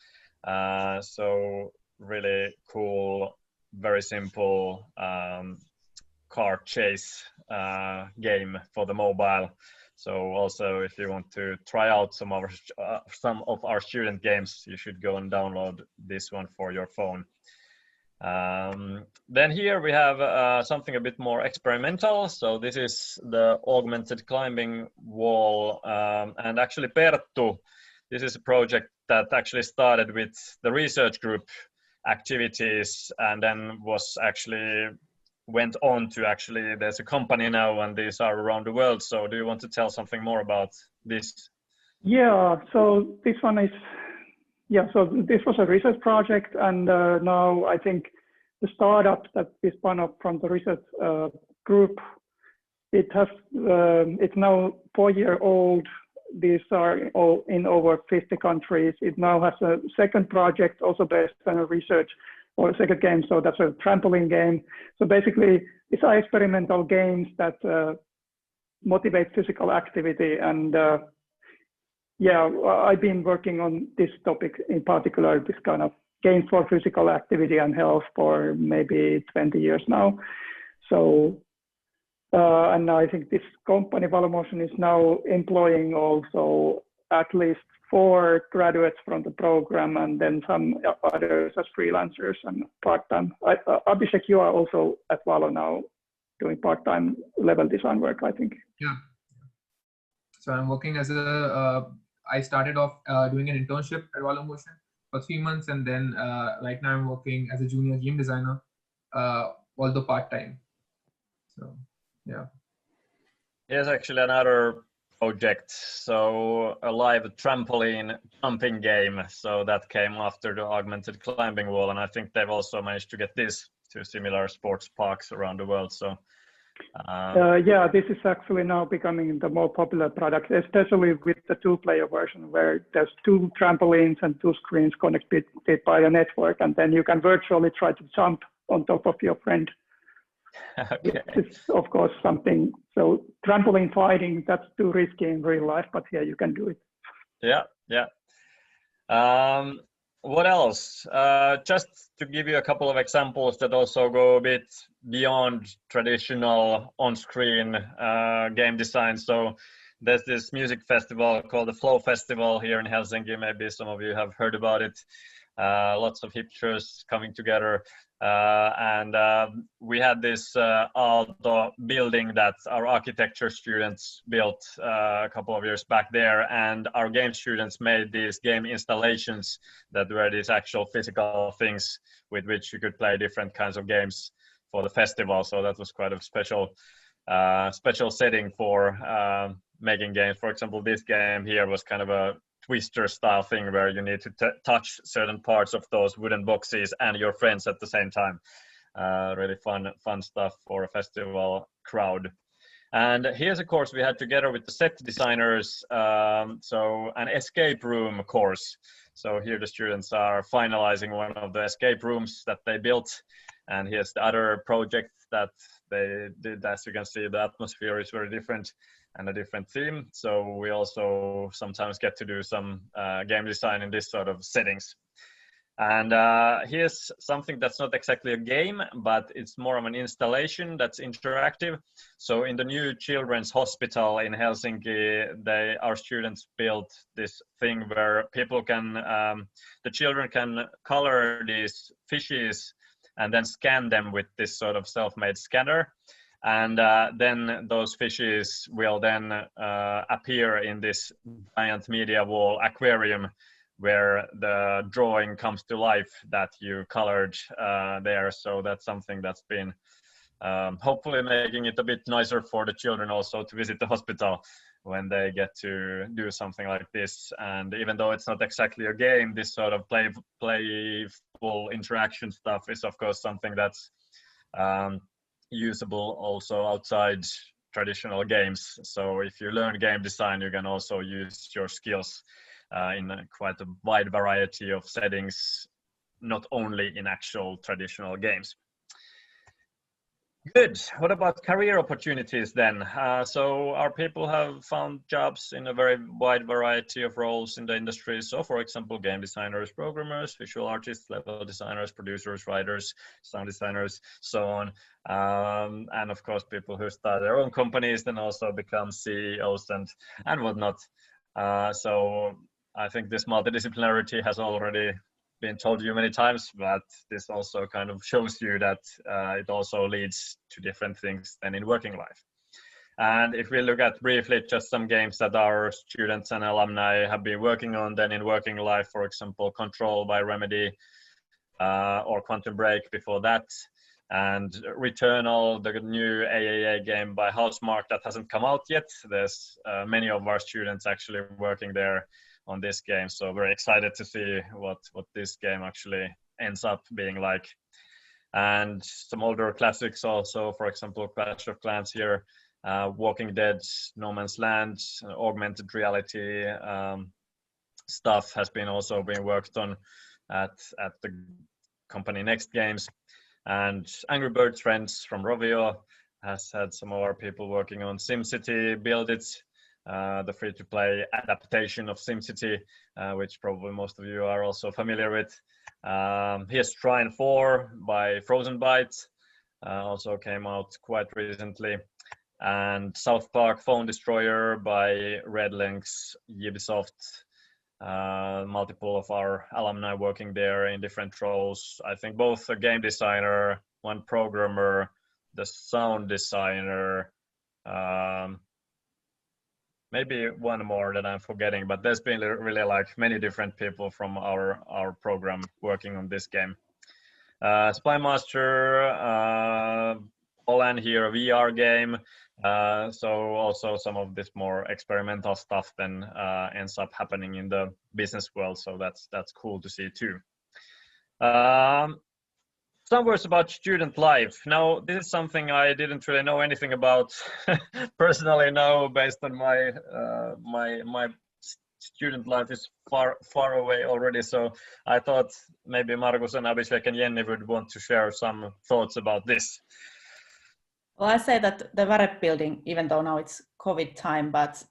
So really cool, very simple car chase game for the mobile. So also, if you want to try out some of our student games, you should go and download this one for your phone. Then here we have something a bit more experimental. So this is the augmented climbing wall, and actually Perttu, this is a project that actually started with the research group activities and then went on to actually, there's a company now and these are around the world. So do you want to tell something more about this? Yeah, so this one is, so this was a research project, and now I think the startup that we spun up from the research group, it's now 4-year-old. These are all in over 50 countries. It now has a second project also based on a research, or a second game, so that's a trampoline game. So basically, it's experimental games that motivate physical activity. And I've been working on this topic in particular, this kind of games for physical activity and health for maybe 20 years now. So, and I think this company, Valomotion, is now employing also at least 4 graduates from the program, and then some others as freelancers and part-time. Abhishek, you are also at Valo now doing part-time level design work, I think. Yeah. So I'm working as I started off doing an internship at Valomotion for 3 months, and then right now I'm working as a junior game designer, although part-time. So, yeah. Here's actually another project, so a live trampoline jumping game. So that came after the augmented climbing wall, and I think they've also managed to get this to similar sports parks around the world. So this is actually now becoming the more popular product, especially with the 2-player version, where there's 2 trampolines and 2 screens connected by a network, and then you can virtually try to jump on top of your friend. Okay. It's of course something, so trampoline fighting, that's too risky in real life, but here you can do it. Yeah. What else? Just to give you a couple of examples that also go a bit beyond traditional on-screen game design. So there's this music festival called the Flow Festival here in Helsinki. Maybe some of you have heard about it. Lots of hipsters coming together. And we had this aalto building that our architecture students built a couple of years back there, and our game students made these game installations that were these actual physical things with which you could play different kinds of games for the festival. So that was quite a special setting for making games. For example, this game here was kind of a Twister style thing where you need to touch certain parts of those wooden boxes and your friends at the same time. Really fun stuff for a festival crowd. And here's a course we had together with the set designers, so an escape room course. So here the students are finalizing one of the escape rooms that they built, and here's the other project that they did. As you can see, the atmosphere is very different and a different theme. So we also sometimes get to do some game design in this sort of settings. And here's something that's not exactly a game, but it's more of an installation that's interactive. So in the new children's hospital in Helsinki, our students built this thing where people can, the children can color these fishes and then scan them with this sort of self-made scanner. And then those fishes will then appear in this giant media wall aquarium where the drawing comes to life that you colored there. So that's something that's been hopefully making it a bit nicer for the children also to visit the hospital when they get to do something like this. And even though it's not exactly a game, this sort of playful interaction stuff is of course something that's usable also outside traditional games. So if you learn game design, you can also use your skills in quite a wide variety of settings, not only in actual traditional games. Good. What about career opportunities then? So our people have found jobs in a very wide variety of roles in the industry. So for example, game designers, programmers, visual artists, level designers, producers, writers, sound designers, so on. And of course, people who start their own companies then also become CEOs and whatnot. So I think this multidisciplinarity has already been told you many times, but this also kind of shows you that it also leads to different things than in working life. And if we look at briefly just some games that our students and alumni have been working on, then in working life, for example, Control by Remedy or Quantum Break before that, and Returnal, the new AAA game by Housemarque that hasn't come out yet. There's many of our students actually working there on this game, so very excited to see what this game actually ends up being like. And some older classics also, for example, Clash of Clans here, Walking Dead, No Man's Land, augmented reality stuff has been also being worked on at the company Next Games. And Angry Birds Friends from Rovio has had some of our people working on SimCity Build It, the free-to-play adaptation of SimCity, which probably most of you are also familiar with. Here's Trine 4 by Frozen Bytes, also came out quite recently. And South Park Phone Destroyer by Red Lynx, Ubisoft. Multiple of our alumni working there in different roles. I think both a game designer, one programmer, the sound designer, maybe one more that I'm forgetting, but there's been really like many different people from our program working on this game. Spymaster, Poland here, a VR game. So also some of this more experimental stuff then ends up happening in the business world. So that's cool to see too. Some words about student life. Now, this is something I didn't really know anything about personally now, based on my my student life is far away already. So I thought maybe Markus and Abhishek and Jenny would want to share some thoughts about this. Well, I say that the VAREP building, even though now it's COVID time, but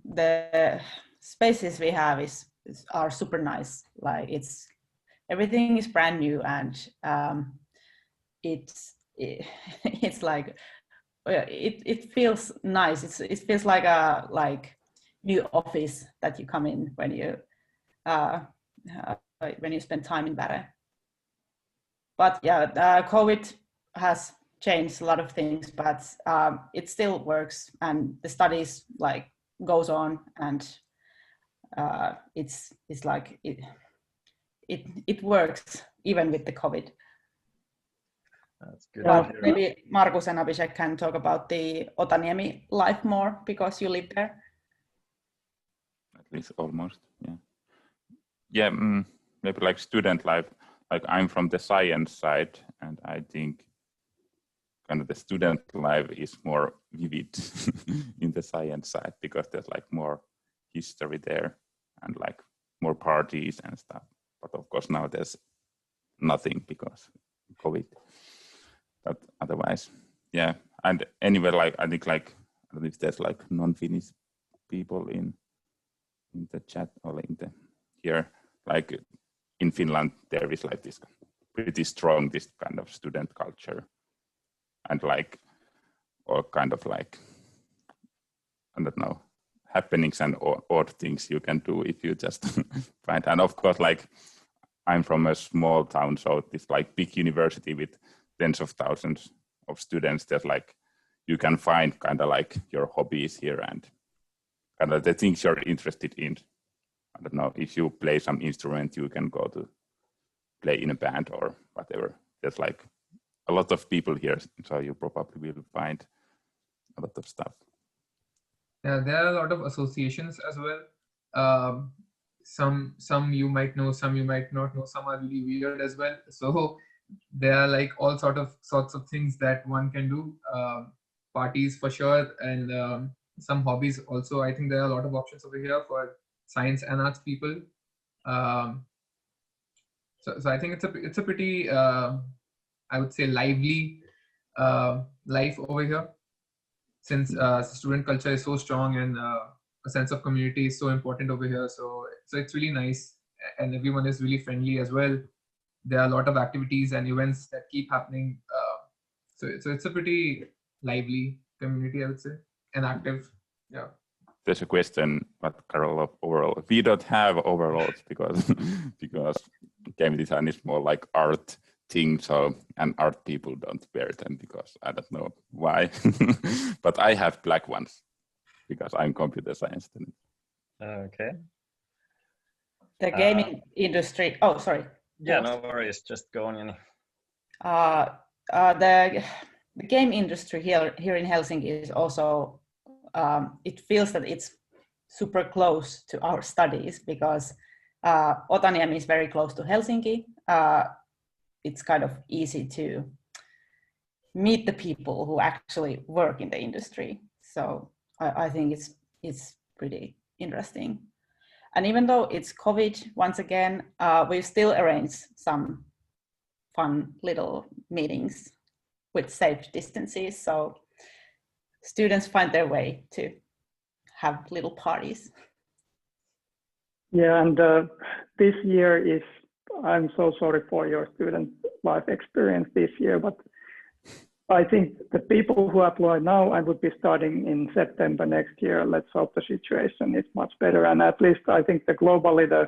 the spaces we have are super nice. Like everything is brand new, and it's like it feels nice. It feels like a new office that you come in when you spend time in VARE. But yeah, COVID has changed a lot of things, but it still works, and the studies goes on, and it's like it works even with the COVID. That's good. Maybe Markus and Abhishek can talk about the Otaniemi life more, because you live there. At least almost, yeah. Yeah, maybe like student life. Like I'm from the science side, and I think kind of the student life is more vivid in the science side, because there's like more history there and like more parties and stuff. But of course now there's nothing because COVID. But otherwise, yeah. And anyway, like I think like I don't know if there's like non-Finnish people in the chat or in the here. Like in Finland, there is like this pretty strong this kind of student culture, and like all kind of like I don't know happenings and odd things you can do if you just find. And of course, like I'm from a small town, so this like big university with tens of thousands of students. There's like you can find kind of like your hobbies here and kind of the things you're interested in. I don't know, if you play some instrument, you can go to play in a band or whatever. There's like a lot of people here, so you probably will find a lot of stuff. Yeah, there are a lot of associations as well. Some you might know, some you might not know. Some are really weird as well. So there are like all sorts of things that one can do. Parties for sure, and some hobbies also. I think there are a lot of options over here for science and arts people. So I think it's a pretty I would say lively life over here, since student culture is so strong and a sense of community is so important over here. So it's really nice, and everyone is really friendly as well. There are a lot of activities and events that keep happening. So it's a pretty lively community, I would say, and active. Yeah. There's a question, but Carol, of overall, we don't have overalls because because game design is more like art thing, so and art people don't wear them because I don't know why, but I have black ones because I'm computer science student. Okay. The gaming industry. Oh, sorry. Yeah, no worries. Just go on. Jenny. The game industry here in Helsinki is also. It feels that it's super close to our studies because Otaniemi is very close to Helsinki. It's kind of easy to meet the people who actually work in the industry. So I think it's pretty interesting. And even though it's COVID, once again, we've still arranged some fun little meetings with safe distances. So students find their way to have little parties. Yeah, and this year is, I'm so sorry for your student life experience this year, but I think the people who apply now and would be starting in September next year, let's hope the situation is much better. And at least I think that globally,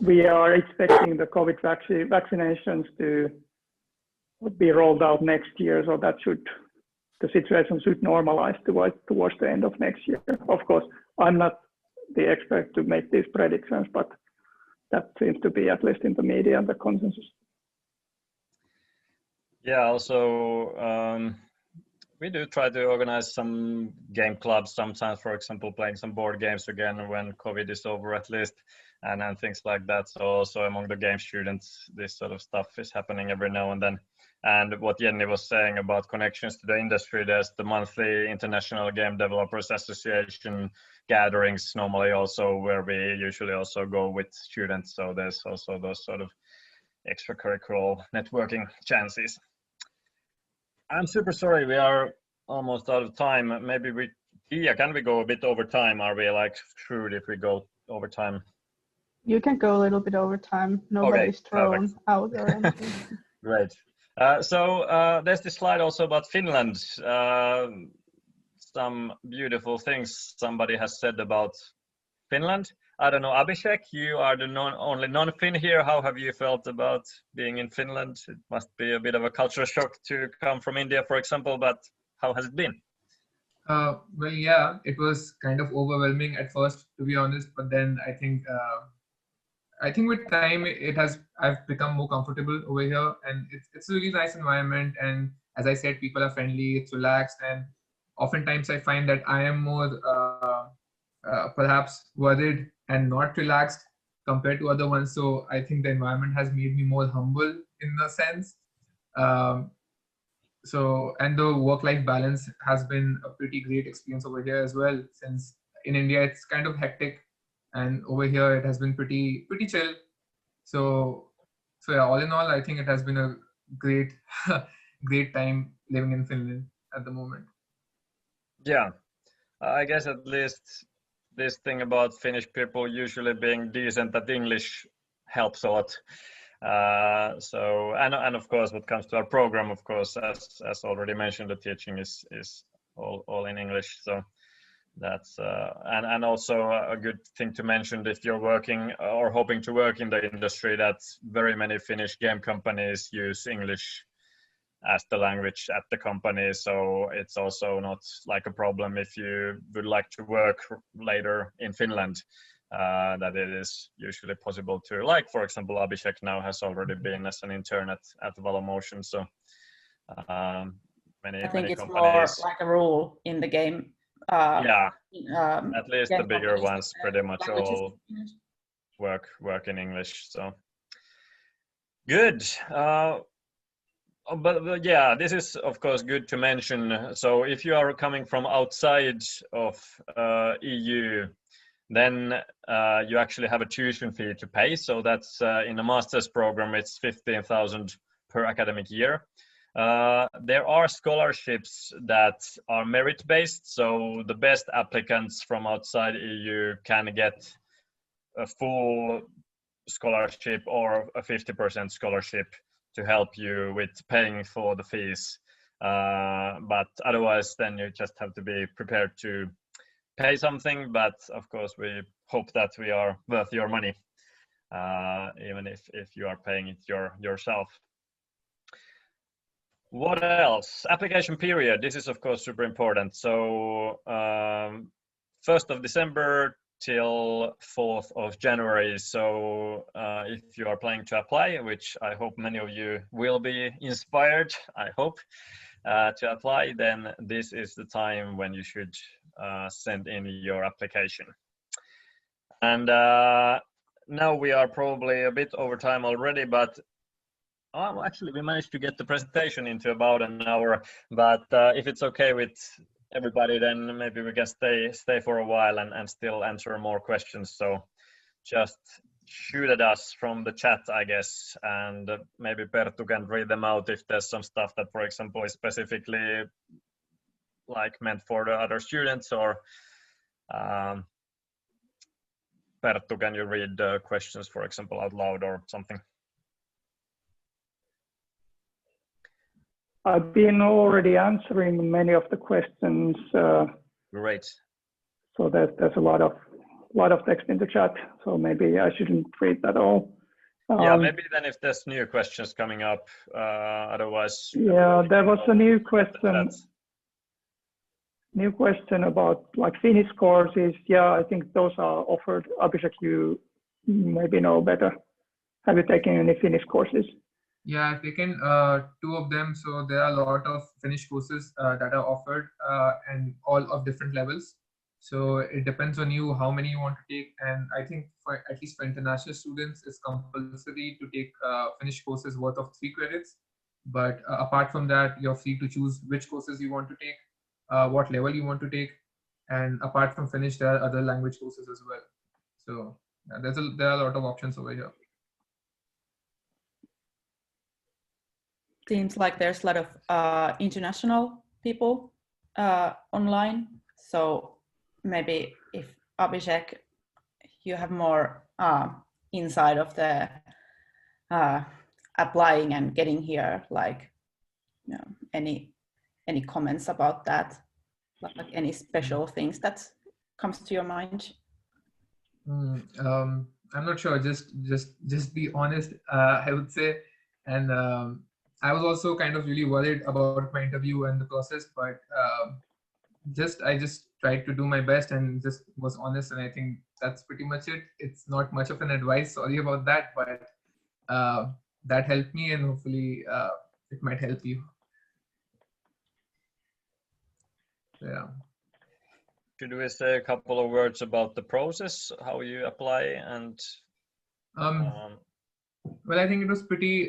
we are expecting the COVID vaccinations to be rolled out next year. So that the situation should normalize towards the end of next year. Of course, I'm not the expert to make these predictions, but that seems to be, at least in the media, the consensus. Yeah, also we do try to organize some game clubs sometimes, for example, playing some board games again when COVID is over at least, and things like that. So also among the game students, this sort of stuff is happening every now and then. And what Jenny was saying about connections to the industry, there's the monthly International Game Developers Association gatherings normally also, where we usually also go with students. So there's also those sort of extracurricular networking chances. I'm super sorry, we are almost out of time. Maybe can we go a bit over time? Are we like screwed if we go over time? You can go a little bit over time. Nobody's thrown out or anything. Great. So there's this slide also about Finland. Some beautiful things somebody has said about Finland. I don't know, Abhishek, you are the only non-Finn here. How have you felt about being in Finland? It must be a bit of a culture shock to come from India, for example, but how has it been? Well, yeah, it was kind of overwhelming at first, to be honest, but then I think with time I've become more comfortable over here, and it's a really nice environment. And as I said, people are friendly, it's relaxed, and oftentimes I find that I am more perhaps worried and not relaxed compared to other ones. So I think the environment has made me more humble in a sense. So, and the work-life balance has been a pretty great experience over here as well, since in India it's kind of hectic, and over here it has been pretty chill. So yeah, all in all, I think it has been a great great time living in Finland at the moment. Yeah, I guess at least this thing about Finnish people usually being decent at English helps a lot. So and of course, what comes to our program, of course, as already mentioned, the teaching is all in English. So that's and also a good thing to mention if you're working or hoping to work in the industry, that very many Finnish game companies use English as the language at the company. So it's also not like a problem if you would like to work later in Finland, that it is usually possible to, like, for example, Abhishek now has already been as an intern at Valomotion. So many it's companies, more like a rule in the game. At least the bigger ones pretty much all work in English. So good. But yeah, this is of course good to mention. So if you are coming from outside of EU, then you actually have a tuition fee to pay. So that's in a master's program, it's 15,000 per academic year. There are scholarships that are merit-based, so the best applicants from outside EU can get a full scholarship or a 50% scholarship to help you with paying for the fees. But otherwise, then you just have to be prepared to pay something. But of course, we hope that we are worth your money, even if you are paying it yourself. What else? Application period. This is of course super important. So 1st of December till 4th of January. So if you are planning to apply, which I hope many of you will be inspired, I hope, to apply, then this is the time when you should send in your application. And now we are probably a bit over time already, but actually we managed to get the presentation into about an hour, but if it's okay with everybody, then maybe we can stay for a while and still answer more questions. So just shoot at us from the chat, I guess, and maybe Perttu can read them out if there's some stuff that, for example, is specifically like meant for the other students, or Perttu, can you read the questions, for example, out loud or something? I've been already answering many of the questions. Great. So there's a lot of text in the chat. So maybe I shouldn't read that all. Yeah, maybe then if there's new questions coming up, otherwise. Yeah, there was a new question. New question about like Finnish courses. Yeah, I think those are offered. Abhishek, you maybe know better. Have you taken any Finnish courses? Yeah, I've taken 2 of them. So there are a lot of Finnish courses that are offered and all of different levels. So it depends on you how many you want to take. And I think for at least for international students, it's compulsory to take Finnish courses worth of 3 credits. But apart from that, you're free to choose which courses you want to take, what level you want to take. And apart from Finnish, there are other language courses as well. So yeah, there are a lot of options over here. Seems like there's a lot of international people online. So maybe if Abhishek, you have more inside of the applying and getting here, like, you know, any comments about that, like any special things that comes to your mind? I'm not sure. Just be honest. I would say, and I was also kind of really worried about my interview and the process, but I just tried to do my best and just was honest, and I think that's pretty much it. It's not much of an advice. Sorry about that, but that helped me, and hopefully it might help you. Yeah. Could we say a couple of words about the process, how you apply, and well, I think it was pretty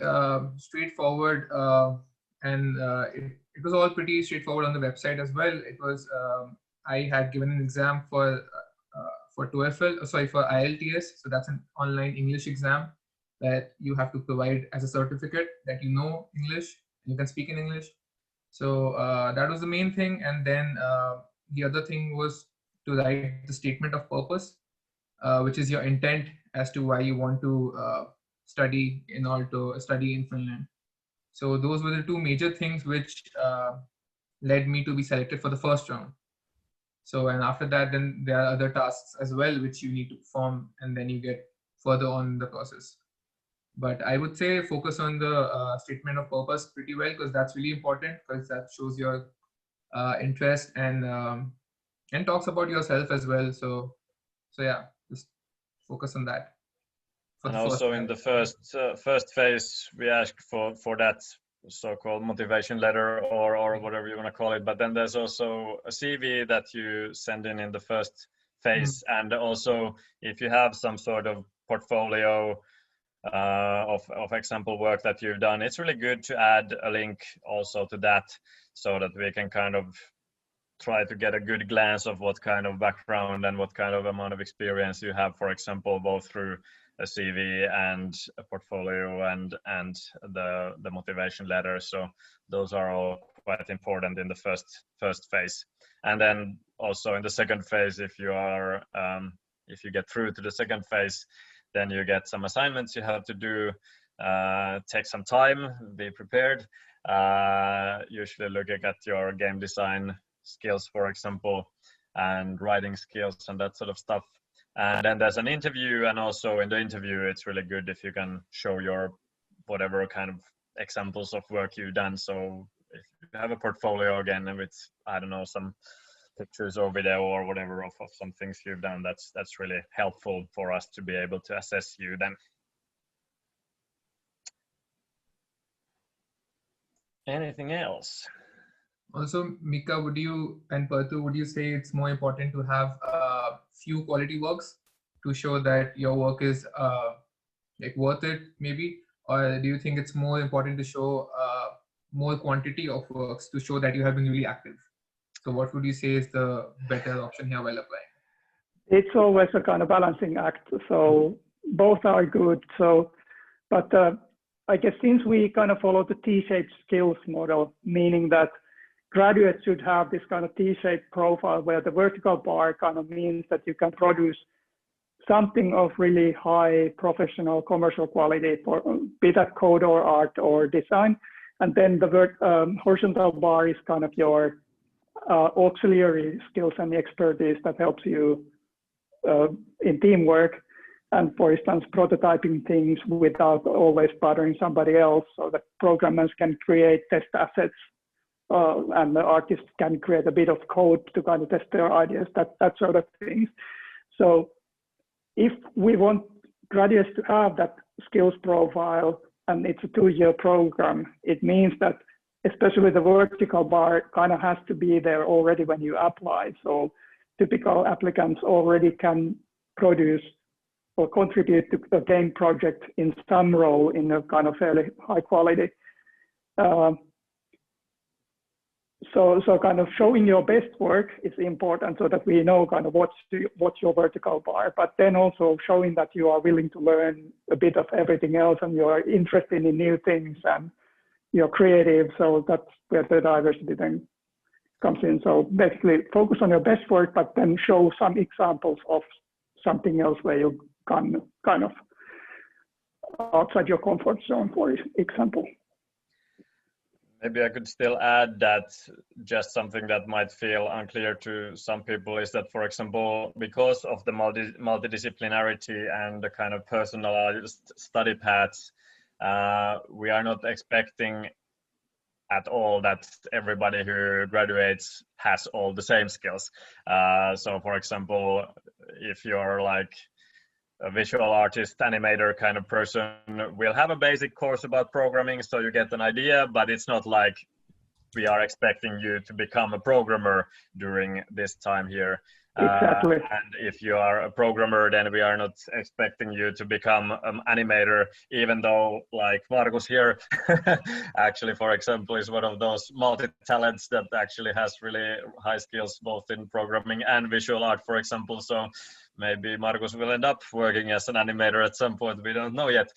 straightforward, and it was all pretty straightforward on the website as well. It was I had given an exam for TOEFL, sorry, for IELTS. So that's an online English exam that you have to provide as a certificate that you know English, you can speak in English. So that was the main thing, and then the other thing was to write the statement of purpose, which is your intent as to why you want to study in Finland. So those were the 2 major things which led me to be selected for the first round. So, and after that, then there are other tasks as well which you need to perform, and then you get further on the process. But I would say focus on the statement of purpose pretty well, because that's really important, because that shows your interest and talks about yourself as well. So yeah, just focus on that. And also in the first phase, we ask for that so-called motivation letter or whatever you want to call it. But then there's also a CV that you send in the first phase, and also if you have some sort of portfolio of example work that you've done, it's really good to add a link also to that, so that we can kind of try to get a good glance of what kind of background and what kind of amount of experience you have, for example, both through a CV and a portfolio and the motivation letter. So those are all quite important in the first phase. And then also in the second phase, if you get through to the second phase, then you get some assignments you have to do. Take some time, be prepared. Usually looking at your game design skills, for example, and writing skills and that sort of stuff. And then there's an interview, and also in the interview, it's really good if you can show your whatever kind of examples of work you've done. So if you have a portfolio again with, I don't know, some pictures or video or whatever of some things you've done, that's really helpful for us to be able to assess you then. Anything else? Also, Mika, would you and Perthu, would you say it's more important to have a few quality works to show that your work is like worth it, maybe? Or do you think it's more important to show more quantity of works to show that you have been really active? So what would you say is the better option here while applying? It's always a kind of balancing act. So both are good. So, but I guess since we kind of follow the T-shaped skills model, meaning that graduates should have this kind of T-shaped profile where the vertical bar kind of means that you can produce something of really high professional commercial quality, for be that code or art or design. And then the horizontal bar is kind of your auxiliary skills and expertise that helps you in teamwork. And for instance, prototyping things without always bothering somebody else, so that programmers can create test assets and the artists can create a bit of code to kind of test their ideas, that sort of things. So if we want graduates to have that skills profile, and it's a 2-year program, it means that especially the vertical bar kind of has to be there already when you apply. So typical applicants already can produce or contribute to the game project in some role in a kind of fairly high quality. So kind of showing your best work is important so that we know kind of what's your vertical bar, but then also showing that you are willing to learn a bit of everything else and you are interested in new things and you're creative. So that's where the diversity then comes in. So basically focus on your best work, but then show some examples of something else where you can kind of outside your comfort zone, for example. Maybe I could still add that just something that might feel unclear to some people is that, for example, because of the multidisciplinarity and the kind of personalized study paths, we are not expecting at all that everybody who graduates has all the same skills. So for example, if you're like a visual artist, animator kind of person, will have a basic course about programming, so you get an idea, but it's not like we are expecting you to become a programmer during this time here. Exactly. And if you are a programmer, then we are not expecting you to become an animator, even though like Markus here actually, for example, is one of those multi-talents that actually has really high skills both in programming and visual art, for example. So maybe Markus will end up working as an animator at some point. We don't know yet,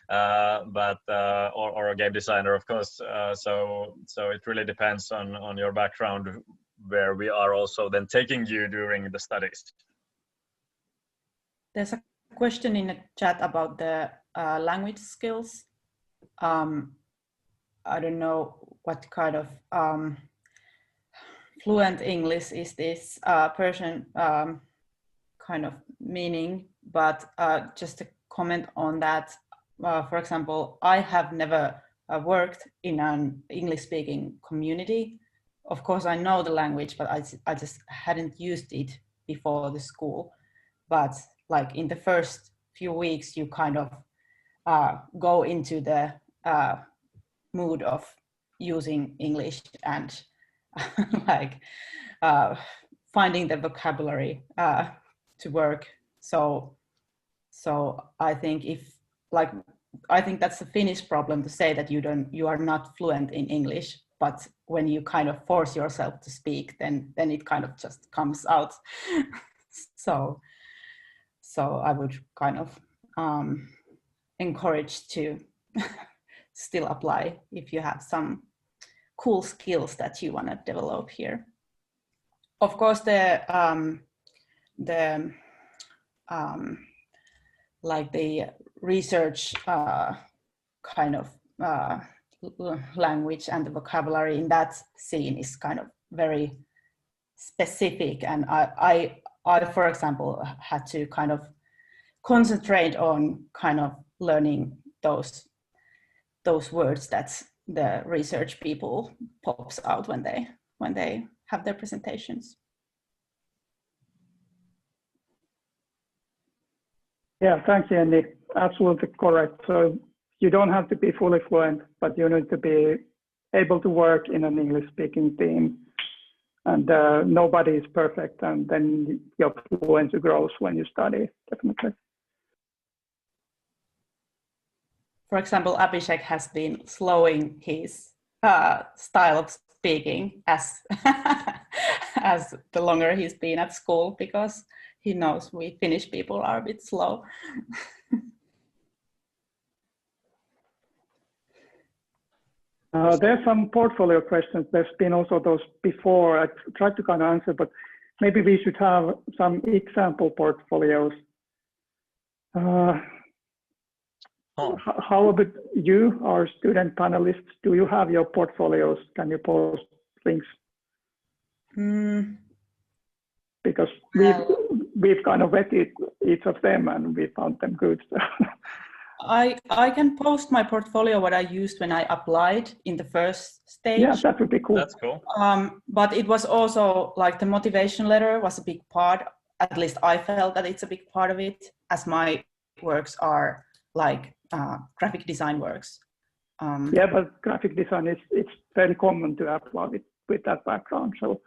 or a game designer, of course. So it really depends on your background, where we are also then taking you during the studies. There's a question in the chat about the language skills. I don't know what kind of fluent English is this person kind of meaning, but just to comment on that, for example, I have never worked in an English-speaking community. Of course, I know the language, but I just hadn't used it before the school. But like in the first few weeks, you kind of go into the mood of using English and like finding the vocabulary to work. So I think if like, I think that's a Finnish problem to say that you are not fluent in English, but when you kind of force yourself to speak, then it kind of just comes out. So I would kind of encourage to still apply if you have some cool skills that you want to develop here. Of course, like the research kind of language and the vocabulary in that scene is kind of very specific, and I for example had to kind of concentrate on kind of learning those words that the research people pops out when they have their presentations. Yeah, thanks, Jenny. Absolutely correct. So you don't have to be fully fluent, but you need to be able to work in an English-speaking team. And nobody is perfect, and then your fluency grows when you study, definitely. For example, Abhishek has been slowing his style of speaking as as the longer he's been at school, because he knows we Finnish people are a bit slow. There's some portfolio questions. There's been also those before. I tried to kind of answer, but maybe we should have some example portfolios. How about you, our student panelists? Do you have your portfolios? Can you post links? Because we've kind of vetted each of them and we found them good. So. I can post my portfolio, what I used when I applied in the first stage. Yeah, that would be cool. That's cool. But it was also like the motivation letter was a big part. At least I felt that it's a big part of it, as my works are like graphic design works. Yeah, but graphic design it's very common to apply with that background. So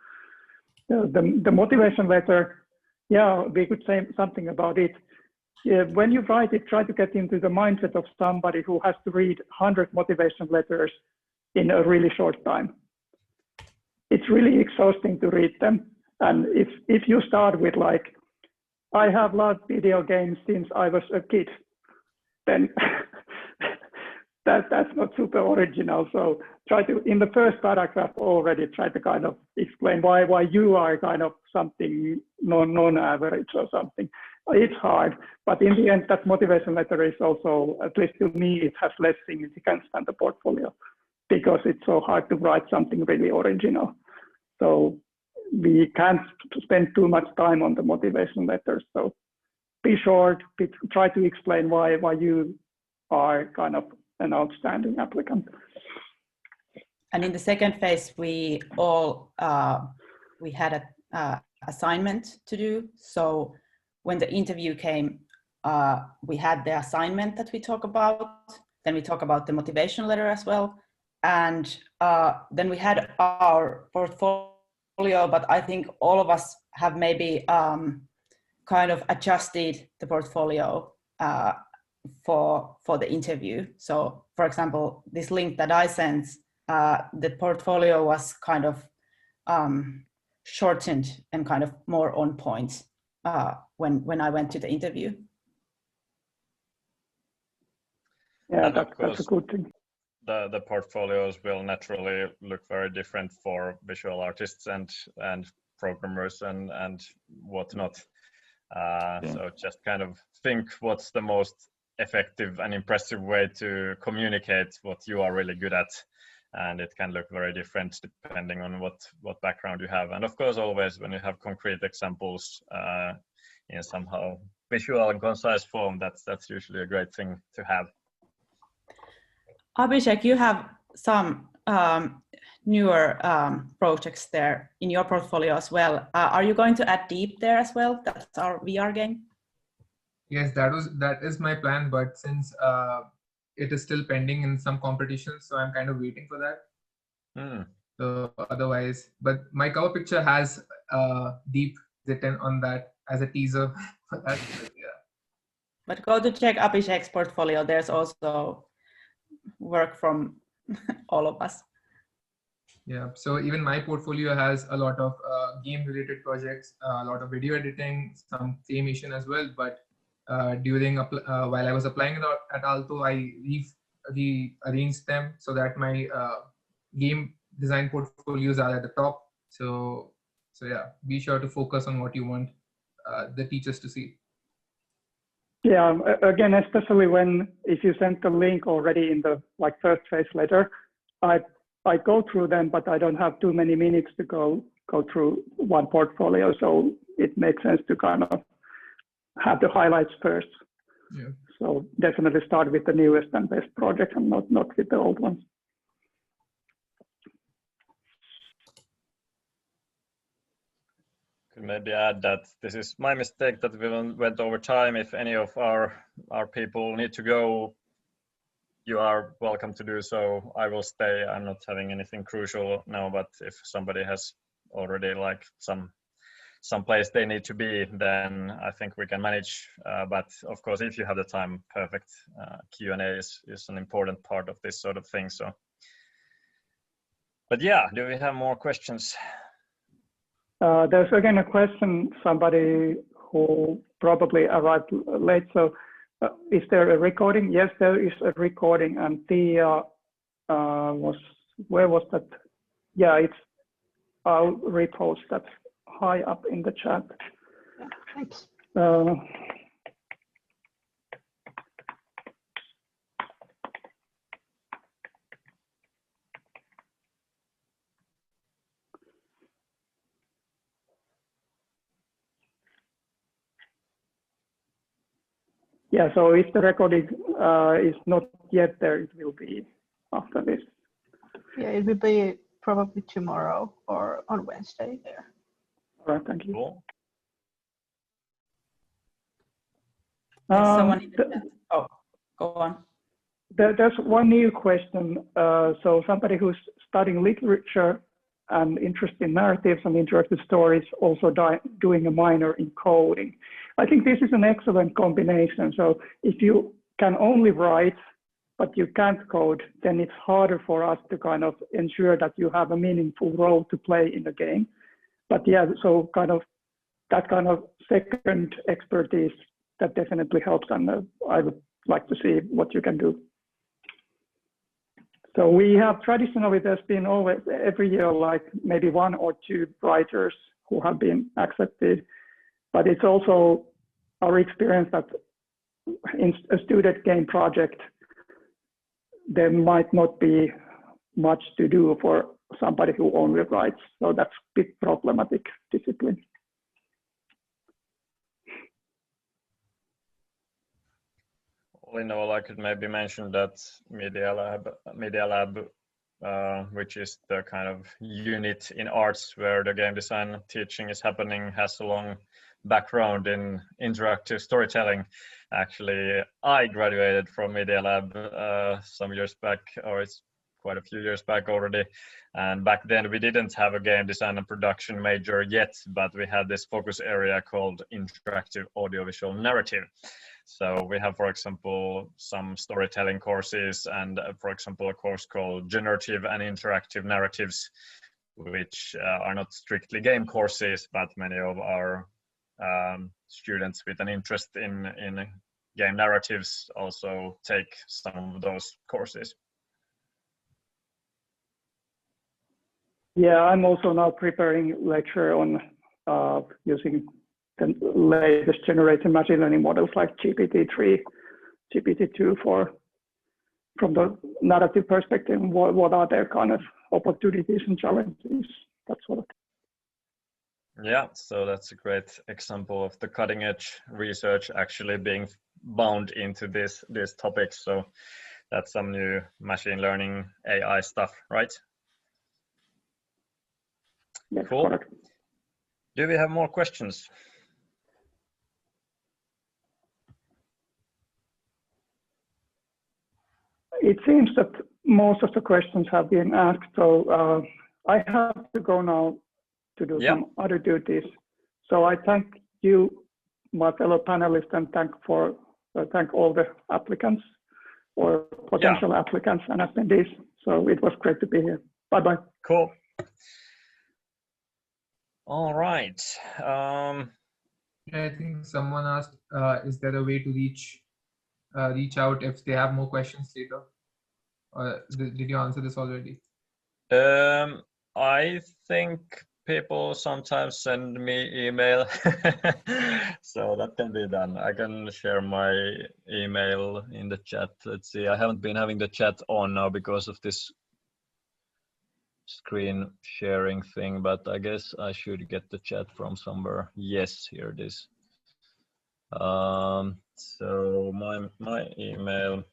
the motivation letter, yeah, we could say something about it. Yeah, when you write it, try to get into the mindset of somebody who has to read 100 motivation letters in a really short time. It's really exhausting to read them. And if you start with like, I have loved video games since I was a kid, then that's not super original. So try to, in the first paragraph already, try to kind of explain why you are kind of something non-average or something. It's hard, but in the end, that motivation letter is also, at least to me, it has less significance than the portfolio because it's so hard to write something really original. So we can't spend too much time on the motivation letters. So be short, try to explain why you are kind of an outstanding applicant. And in the second phase, we all we had a assignment to do. So when the interview came, we had the assignment that we talk about. Then we talk about the motivation letter as well. And then we had our portfolio, but I think all of us have maybe kind of adjusted the portfolio for the interview. So for example, this link that I sent, the portfolio was kind of shortened and kind of more on point when I went to the interview. Yeah, that's a good thing. The portfolios will naturally look very different for visual artists and programmers and whatnot. So just kind of think what's the most effective and impressive way to communicate what you are really good at. And it can look very different depending on what background you have. And of course, always when you have concrete examples in somehow visual and concise form, that's usually a great thing to have. Abhishek, you have some newer projects there in your portfolio as well. Are you going to add Deep there as well? That's our VR game. Yes, that is my plan, but since it is still pending in some competitions, so I'm kind of waiting for that. So otherwise, but my cover picture has Deep written on that as a teaser for that. But yeah. But go to check Abhishek's portfolio. There's also work from all of us. Yeah, so even my portfolio has a lot of game-related projects, a lot of video editing, some animation as well. But while I was applying at Aalto, I rearranged them so that my game design portfolios are at the top. So yeah, be sure to focus on what you want the teachers to see. Yeah, again, especially if you send the link already in the first phase letter, I go through them, but I don't have too many minutes to go through one portfolio. So it makes sense to kind of have the highlights first. Yeah. So definitely start with the newest and best projects and not with the old ones. Could maybe add that this is my mistake that we went over time. If any of our people need to go, you are welcome to do so. I will stay. I'm not having anything crucial now, but if somebody has already some place they need to be, then I think we can manage. But of course, if you have the time, perfect. Q&A is an important part of this sort of thing. So, but yeah, do we have more questions? There's again a question, somebody who probably arrived late. So is there a recording? Yes, there is a recording. And Tia where was that? Yeah, I'll repost that high up in the chat. Yeah, thanks. Yeah, so if the recording is not yet there, it will be after this. Yeah, it will be probably tomorrow or on Wednesday there. All right, thank you. Cool. Someone in the chat. Oh, go on. There's one new question. So somebody who's studying literature and interested in narratives and interactive stories, also doing a minor in coding. I think this is an excellent combination. So if you can only write, but you can't code, then it's harder for us to kind of ensure that you have a meaningful role to play in the game. But yeah, so that kind of second expertise, that definitely helps. And I would like to see what you can do. So we have traditionally, there's been always every year, like maybe 1 or 2 writers who have been accepted, but it's also our experience that in a student game project, there might not be much to do for somebody who only writes. So that's a bit problematic discipline. All in all, I could maybe mention that Media Lab, which is the kind of unit in arts where the game design teaching is happening, has a long background in interactive storytelling. Actually, I graduated from Media Lab some years back, or it's quite a few years back already. And back then we didn't have a game design and production major yet, but we had this focus area called interactive audiovisual narrative. So we have, for example, some storytelling courses and, for example, a course called generative and interactive narratives, which are not strictly game courses, but many of our students with an interest in game narratives also take some of those courses. Yeah, I'm also now preparing lecture on using the latest generation machine learning models like GPT-3, GPT-2 from the narrative perspective, what are their kind of opportunities and challenges, that sort of thing. Yeah, so that's a great example of the cutting edge research actually being bound into this topic. So that's some new machine learning AI stuff, right? Yes, cool. Correct. Do we have more questions? It seems that most of the questions have been asked, so I have to go now to do some other duties. So I thank you, my fellow panelists, and thank for So thank all the applicants or potential applicants and attendees. So it was great to be here. Bye-bye. Cool. All right. I think someone asked, is there a way to reach out if they have more questions later? Did you answer this already? I think people sometimes send me email, so that can be done. I can share my email in the chat. Let's see, I haven't been having the chat on now because of this screen sharing thing, but I guess I should get the chat from somewhere. Yes, here it is. So my email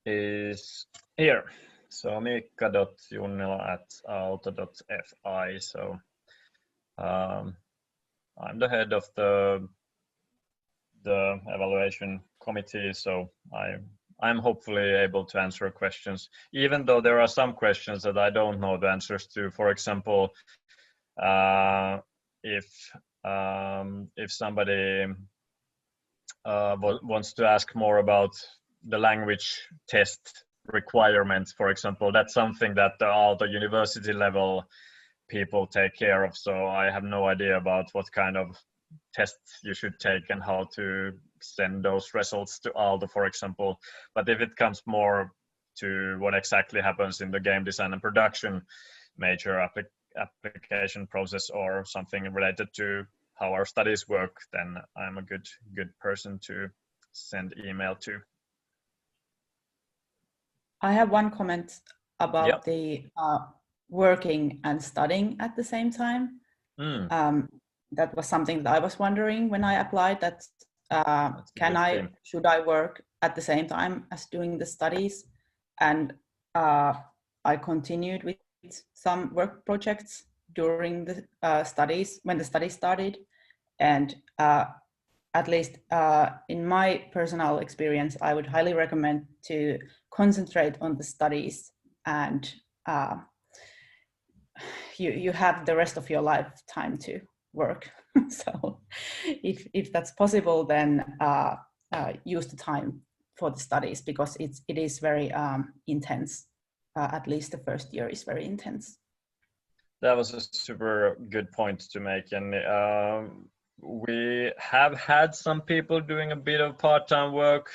is here. So mikka.junnila@aalto.fi. So I'm the head of the evaluation committee. So I'm hopefully able to answer questions, even though there are some questions that I don't know the answers to. For example, if somebody wants to ask more about the language test requirements, for example, that's something that the Aalto university level people take care of. So I have no idea about what kind of tests you should take and how to send those results to Aalto, for example. But if it comes more to what exactly happens in the game design and production major application process or something related to how our studies work, then I'm a good person to send email to. I have one comment about the working and studying at the same time. That was something that I was wondering when I applied, that should I work at the same time as doing the studies? And I continued with some work projects during the studies, when the studies started. And at least in my personal experience, I would highly recommend to concentrate on the studies, and you have the rest of your lifetime to work. So if that's possible, then use the time for the studies, because it is very intense. At least the first year is very intense. That was a super good point to make. And we have had some people doing a bit of part-time work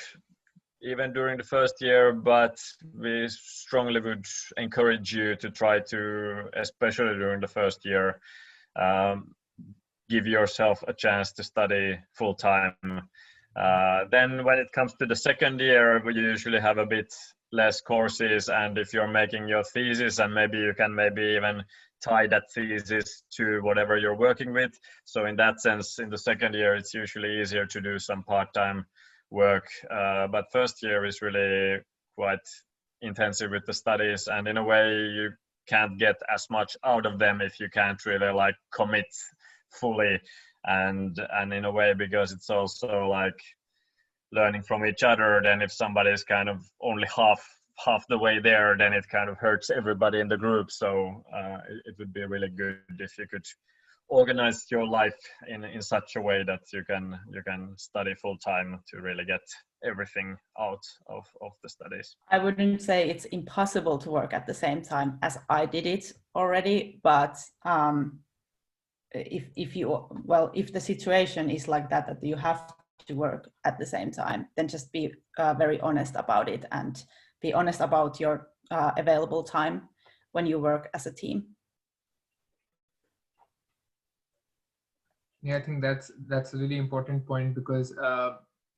even during the first year, but we strongly would encourage you to try to, especially during the first year, give yourself a chance to study full-time. Then when it comes to the second year, we usually have a bit less courses, and if you're making your thesis, and maybe you can even tie that thesis to whatever you're working with. So in that sense, in the second year, it's usually easier to do some part-time work, but first year is really quite intensive with the studies, and in a way you can't get as much out of them if you can't really like commit fully, and in a way, because it's also like learning from each other. Then if somebody is kind of only half the way there, then it kind of hurts everybody in the group. So it would be really good if you could organize your life in such a way that you can study full time to really get everything out of the studies. I wouldn't say it's impossible to work at the same time, as I did it already, but if the situation is like that you have to work at the same time, then just be very honest about it, and be honest about your available time when you work as a team. Yeah, I think that's a really important point, because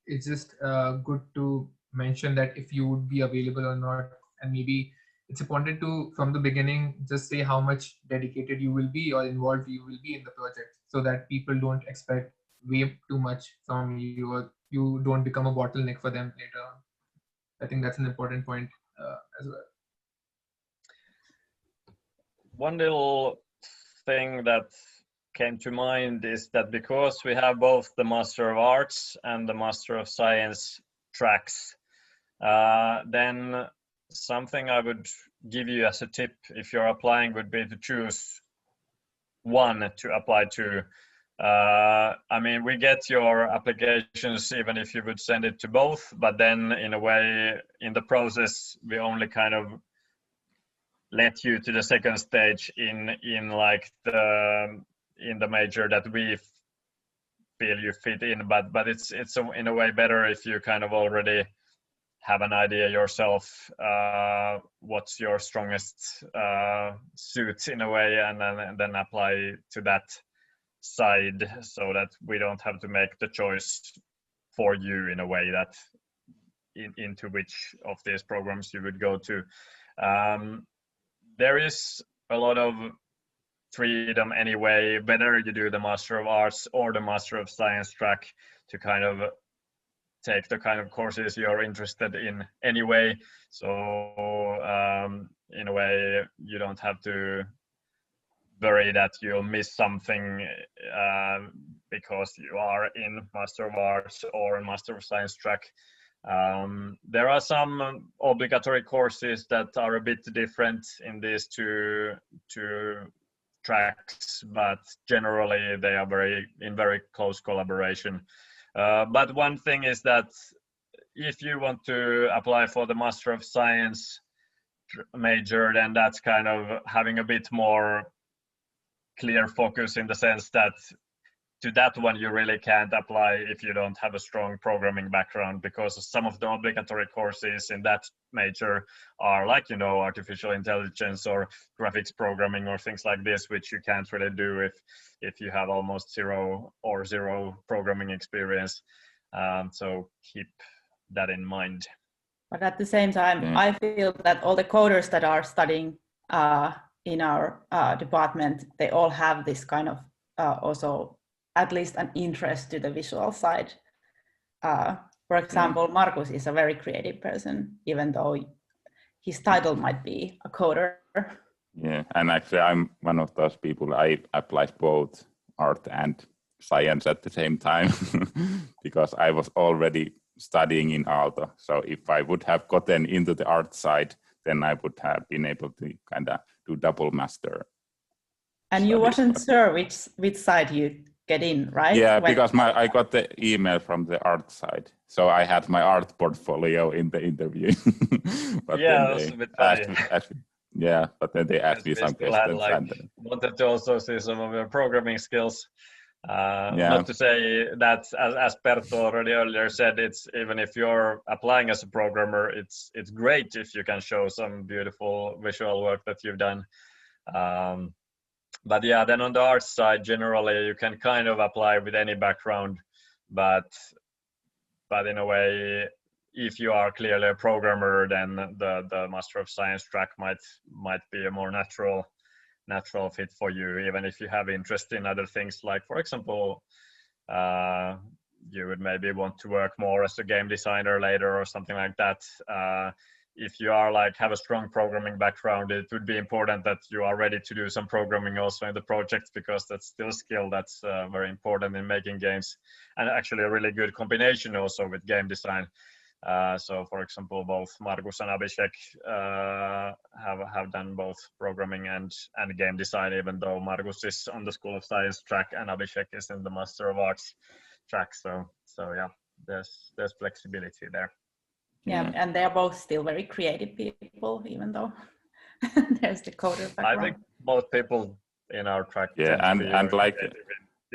it's just good to mention that if you would be available or not, and maybe it's important to, from the beginning, just say how much dedicated you will be or involved you will be in the project, so that people don't expect way too much from you, or you don't become a bottleneck for them later on. I think that's an important point as well. One little thing that came to mind is that because we have both the Master of Arts and the Master of Science tracks, then something I would give you as a tip if you're applying would be to choose one to apply to. I mean, we get your applications even if you would send it to both, but then in a way, in the process, we only kind of let you to the second stage in like the major that we feel you fit in. But it's in a way better if you kind of already have an idea yourself what's your strongest suit in a way, and then apply to that side, so that we don't have to make the choice for you in a way that into which of these programs you would go to. There is a lot of freedom anyway, whether you do the Master of Arts or the Master of Science track, to kind of take the kind of courses you're interested in anyway. So in a way, you don't have to worry that you'll miss something because you are in Master of Arts or Master of Science track. There are some obligatory courses that are a bit different in these two tracks, but generally they are in very close collaboration. But one thing is that if you want to apply for the Master of Science major, then that's kind of having a bit more clear focus, in the sense that to that one you really can't apply if you don't have a strong programming background, because some of the obligatory courses in that major are like, you know, artificial intelligence or graphics programming or things like this, which you can't really do if you have almost zero programming experience. So keep that in mind. But at the same time, I feel that all the coders that are studying in our department, they all have this kind of also at least an interest to the visual side. For example, Markus is a very creative person, even though his title might be a coder. Yeah, and actually I'm one of those people. I applied both art and science at the same time because I was already studying in Aalto. So if I would have gotten into the art side, then I would have been able to kind of do double master. And you wasn't sure which side you get in, right? Yeah, because I got the email from the art side, so I had my art portfolio in the interview. But yeah, that's a bit funny. But then they asked me some questions. Wanted to also see some of your programming skills. Not to say that, as Perttu already earlier said, it's even if you're applying as a programmer, it's great if you can show some beautiful visual work that you've done. But yeah, then on the art side, generally you can kind of apply with any background, but in a way, if you are clearly a programmer, then the Master of Science track might be a more natural fit for you, even if you have interest in other things, like for example you would maybe want to work more as a game designer later or something like that. If you are have a strong programming background, it would be important that you are ready to do some programming also in the project, because that's still a skill that's very important in making games, and actually a really good combination also with game design. So for example, both Markus and Abhishek have done both programming and game design, even though Markus is on the School of Science track and Abhishek is in the Master of Arts track. So yeah, there's flexibility there. Yeah, and they're both still very creative people, even though there's the coder background. I think both people in our track. Yeah, and like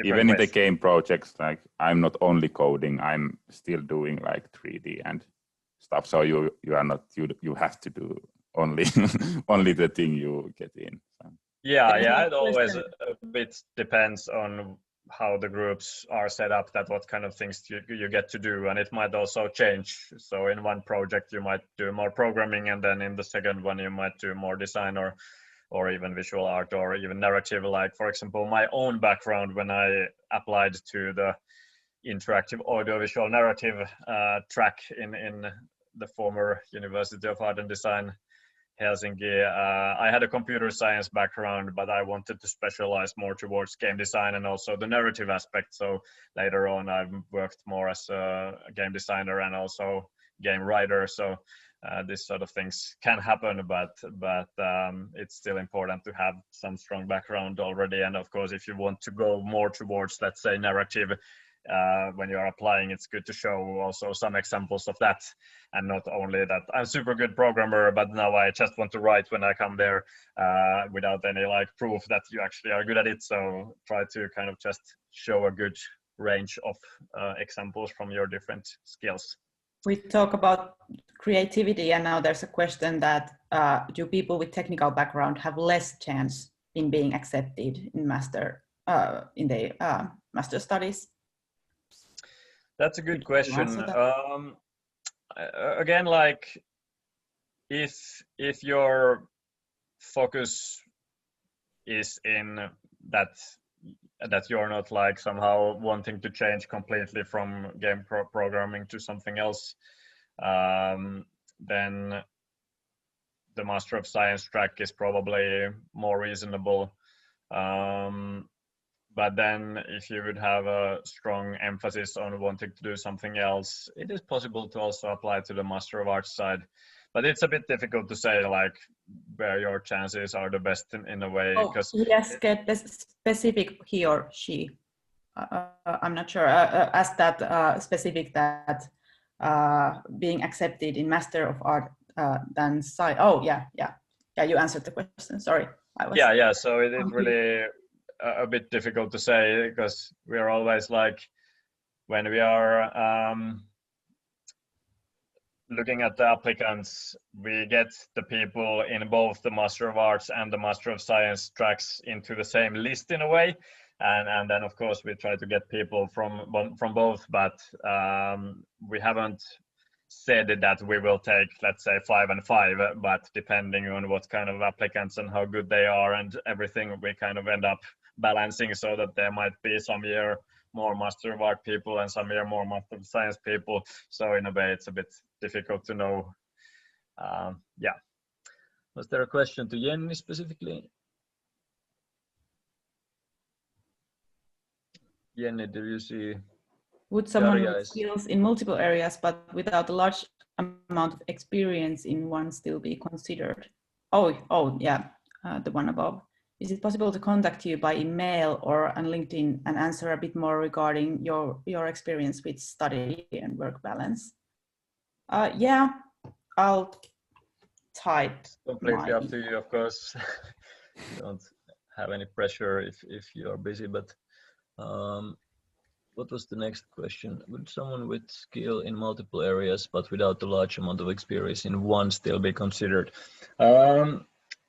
even in the game projects, like I'm not only coding, I'm still doing like 3D and stuff. So you are not, you have to do only only the thing you get in. So. Yeah, it always a bit depends on how the groups are set up, that what kind of things you get to do, and it might also change. So in one project you might do more programming, and then in the second one you might do more design or even visual art or even narrative. Like for example, my own background when I applied to the interactive audiovisual narrative track in the former University of Art and Design Helsinki, I had a computer science background, but I wanted to specialize more towards game design and also the narrative aspect. So later on I've worked more as a game designer and also game writer. So this sort of things can happen, but it's still important to have some strong background already. And of course, if you want to go more towards, let's say, narrative, when you are applying, it's good to show also some examples of that, and not only that I'm super good programmer, but now I just want to write when I come there, without any like proof that you actually are good at it. So try to kind of just show a good range of examples from your different skills. We talk about creativity, and now there's a question that do people with technical background have less chance in being accepted in master studies? That's a good question. Again, like if your focus is in that you're not like somehow wanting to change completely from game programming to something else, then the Master of Science track is probably more reasonable. But then if you would have a strong emphasis on wanting to do something else, it is possible to also apply to the Master of Arts side. But it's a bit difficult to say like where your chances are the best in a way. Because yes, get this specific, he or she. I'm not sure. Ask that specific that being accepted in Master of Art than side. Oh yeah. You answered the question. Sorry. Yeah. So it really a bit difficult to say, because we are always like, when we are looking at the applicants, we get the people in both the Master of Arts and the Master of Science tracks into the same list in a way, and then of course we try to get people from both, but we haven't said that we will take, let's say, 5 and 5, but depending on what kind of applicants and how good they are and everything, we kind of end up balancing so that there might be some year more Master of Art people and some year more Master of Science people. So in a way, it's a bit difficult to know. Yeah. Was there a question to Jenny specifically? Jenny, do you see? Would someone with skills in multiple areas but without a large amount of experience in one still be considered? Oh yeah, the one above. Is it possible to contact you by email or on LinkedIn and answer a bit more regarding your experience with study and work balance? Yeah, I'll type. Completely up to you, of course. Don't have any pressure if you're busy, but what was the next question? Would someone with skill in multiple areas but without a large amount of experience in one still be considered?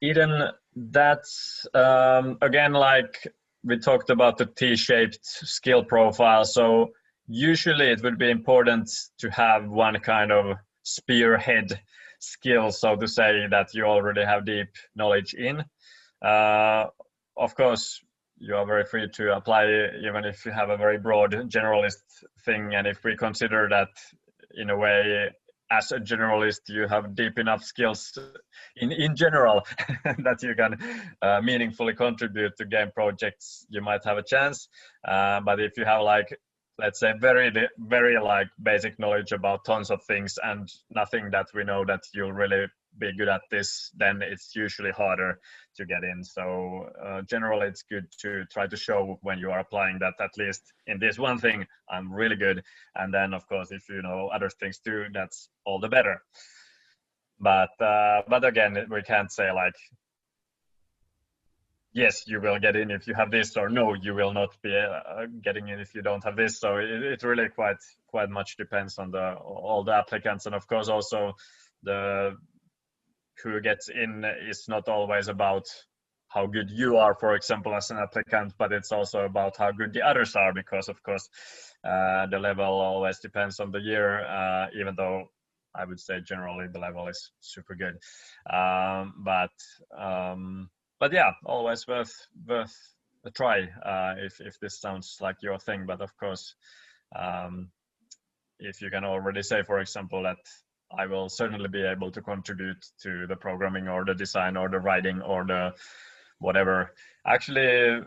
Eden, that's again, like we talked about the T-shaped skill profile. So usually it would be important to have one kind of spearhead skill, so to say, that you already have deep knowledge in. Of course, you are very free to apply even if you have a very broad generalist thing. And if we consider that in a way, as a generalist, you have deep enough skills in general that you can meaningfully contribute to game projects, you might have a chance. But if you have, like, let's say very like basic knowledge about tons of things and nothing that we know that you'll really be good at this, then it's usually harder to get in. So generally it's good to try to show when you are applying that at least in this one thing I'm really good, and then of course if you know other things too, that's all the better. But again, we can't say like yes you will get in if you have this, or no you will not be getting in if you don't have this. So it really quite much depends on all the applicants, and of course also the who gets in is not always about how good you are, for example, as an applicant, but it's also about how good the others are, because of course the level always depends on the year, even though I would say generally the level is super good. But yeah, always worth a try if this sounds like your thing. But of course, if you can already say, for example, that I will certainly be able to contribute to the programming or the design or the writing or the whatever. Actually,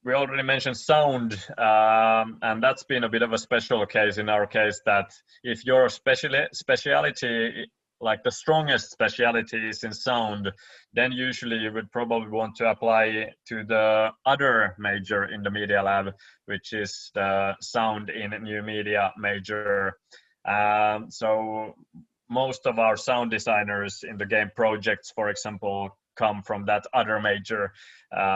we already mentioned sound, and that's been a bit of a special case in our case, that if your speciality like the strongest specialties in sound, then usually you would probably want to apply to the other major in the media lab, which is the sound in new media major. So most of our sound designers in the game projects, for example, come from that other major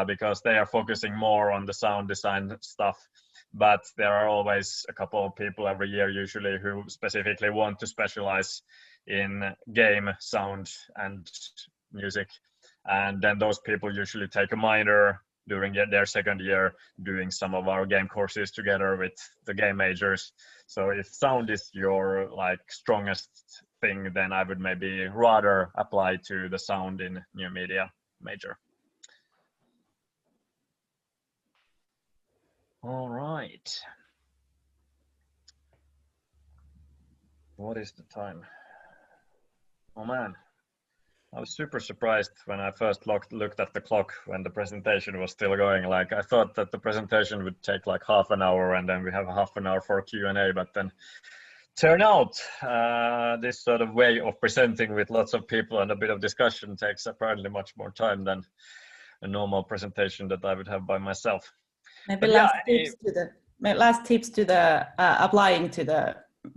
because they are focusing more on the sound design stuff. But there are always a couple of people every year usually who specifically want to specialize in game sound and music, and then those people usually take a minor during their second year doing some of our game courses together with the game majors. So if sound is your like strongest thing, then I would maybe rather apply to the sound in new media major. All right. What is the time? Oh man, I was super surprised when I first looked at the clock when the presentation was still going. Like I thought that the presentation would take like half an hour and then we have half an hour for Q&A, but then turn out this sort of way of presenting with lots of people and a bit of discussion takes apparently much more time than a normal presentation that I would have by myself. Maybe last tips to the applying to the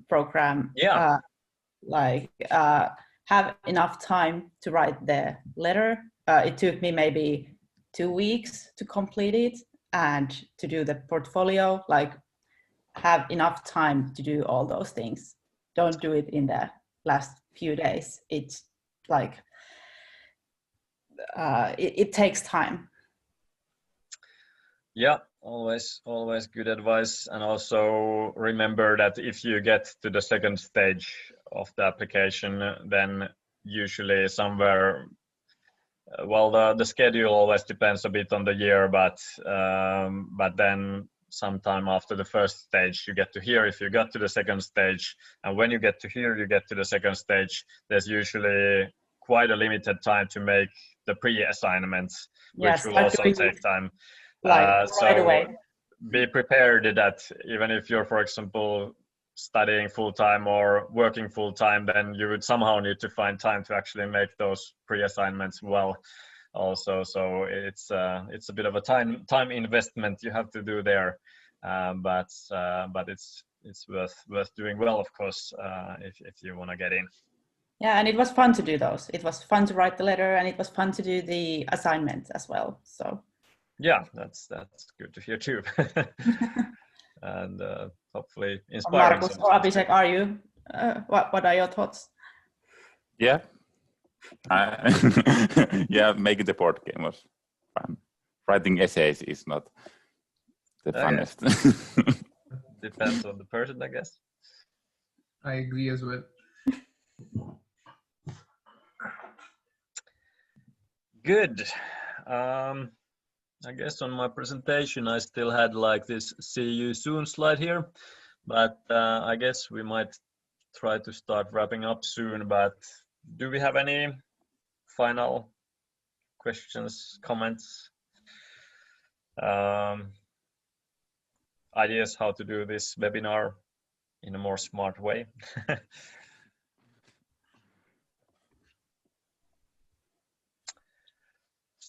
program. Yeah. Have enough time to write the letter. It took me maybe 2 weeks to complete it, and to do the portfolio, like have enough time to do all those things. Don't do it in the last few days. It's like it takes time. Yeah, always good advice. And also remember that if you get to the second stage of the application, then usually somewhere, well, the schedule always depends a bit on the year, but then sometime after the first stage, you get to hear if you got to the second stage. And when you get to hear you get to the second stage, there's usually quite a limited time to make the pre-assignments, which will also take time. Right away. Be prepared that even if you're, for example, studying full-time or working full-time, then you would somehow need to find time to actually make those pre-assignments well also. So it's a bit of a time investment you have to do there, but it's worth doing well, of course, if you want to get in. Yeah, and it was fun to do those. It was fun to write the letter, and it was fun to do the assignment as well. So yeah, that's good to hear too. And hopefully inspiring. Markus or Abhishek, are you? What are your thoughts? Yeah. Yeah, making the board game was fun. Writing essays is not the funnest. Depends on the person, I guess. I agree as well. Good. I guess on my presentation I still had like this see you soon slide here, but I guess we might try to start wrapping up soon. But do we have any final questions, comments, ideas how to do this webinar in a more smart way?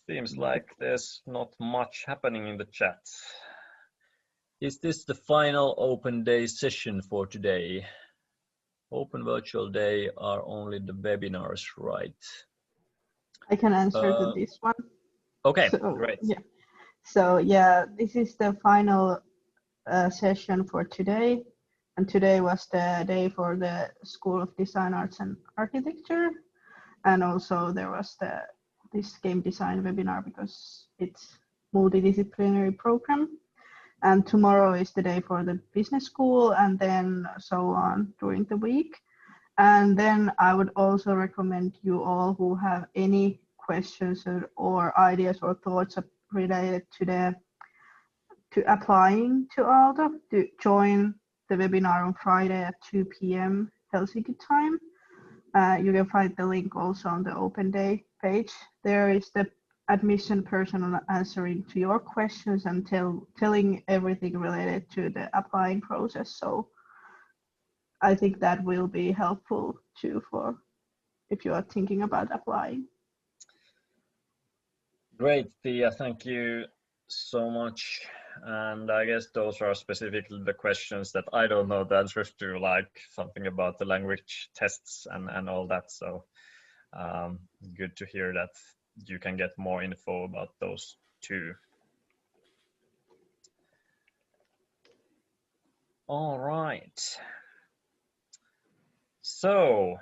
Seems like there's not much happening in the chat. Is this the final open day session for today? Open virtual day are only the webinars, right? I can answer to this one. Okay, so, great. Yeah. So yeah, this is the final session for today. And today was the day for the School of Design, Arts and Architecture. And also there was this game design webinar because it's multidisciplinary program. And tomorrow is the day for the business school, and then so on during the week. And then I would also recommend you all who have any questions or ideas or thoughts related to applying to Aalto to join the webinar on Friday at 2 p.m. Helsinki time. You can find the link also on the open day page. There is the admission person answering to your questions and telling everything related to the applying process. So I think that will be helpful too for if you are thinking about applying. Great, Tia, thank you so much. And I guess those are specifically the questions that I don't know the answers to, like something about the language tests and all that. So good to hear that you can get more info about those too. All right. So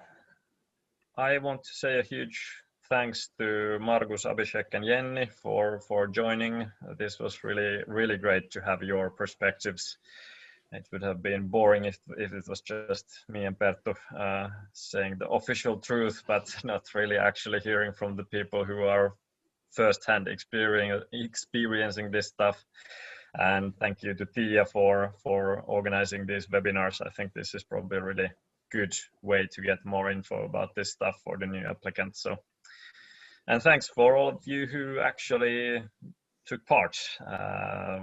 I want to say a huge thanks to Margus, Abhishek, and Jenny for joining. This was really great to have your perspectives. It would have been boring if it was just me and Perttu saying the official truth, but not really actually hearing from the people who are firsthand experiencing this stuff. And thank you to Tia for organizing these webinars. I think this is probably a really good way to get more info about this stuff for the new applicants. So, and thanks for all of you who actually took part,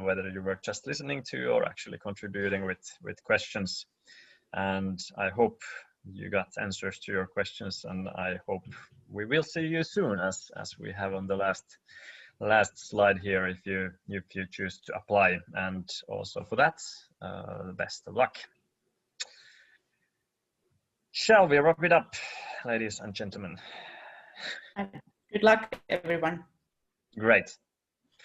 whether you were just listening to or actually contributing with questions. And I hope you got answers to your questions, and I hope we will see you soon, as we have on the last slide here, if you choose to apply. And also for that, best of luck. Shall we wrap it up, ladies and gentlemen? Good luck, everyone. Great.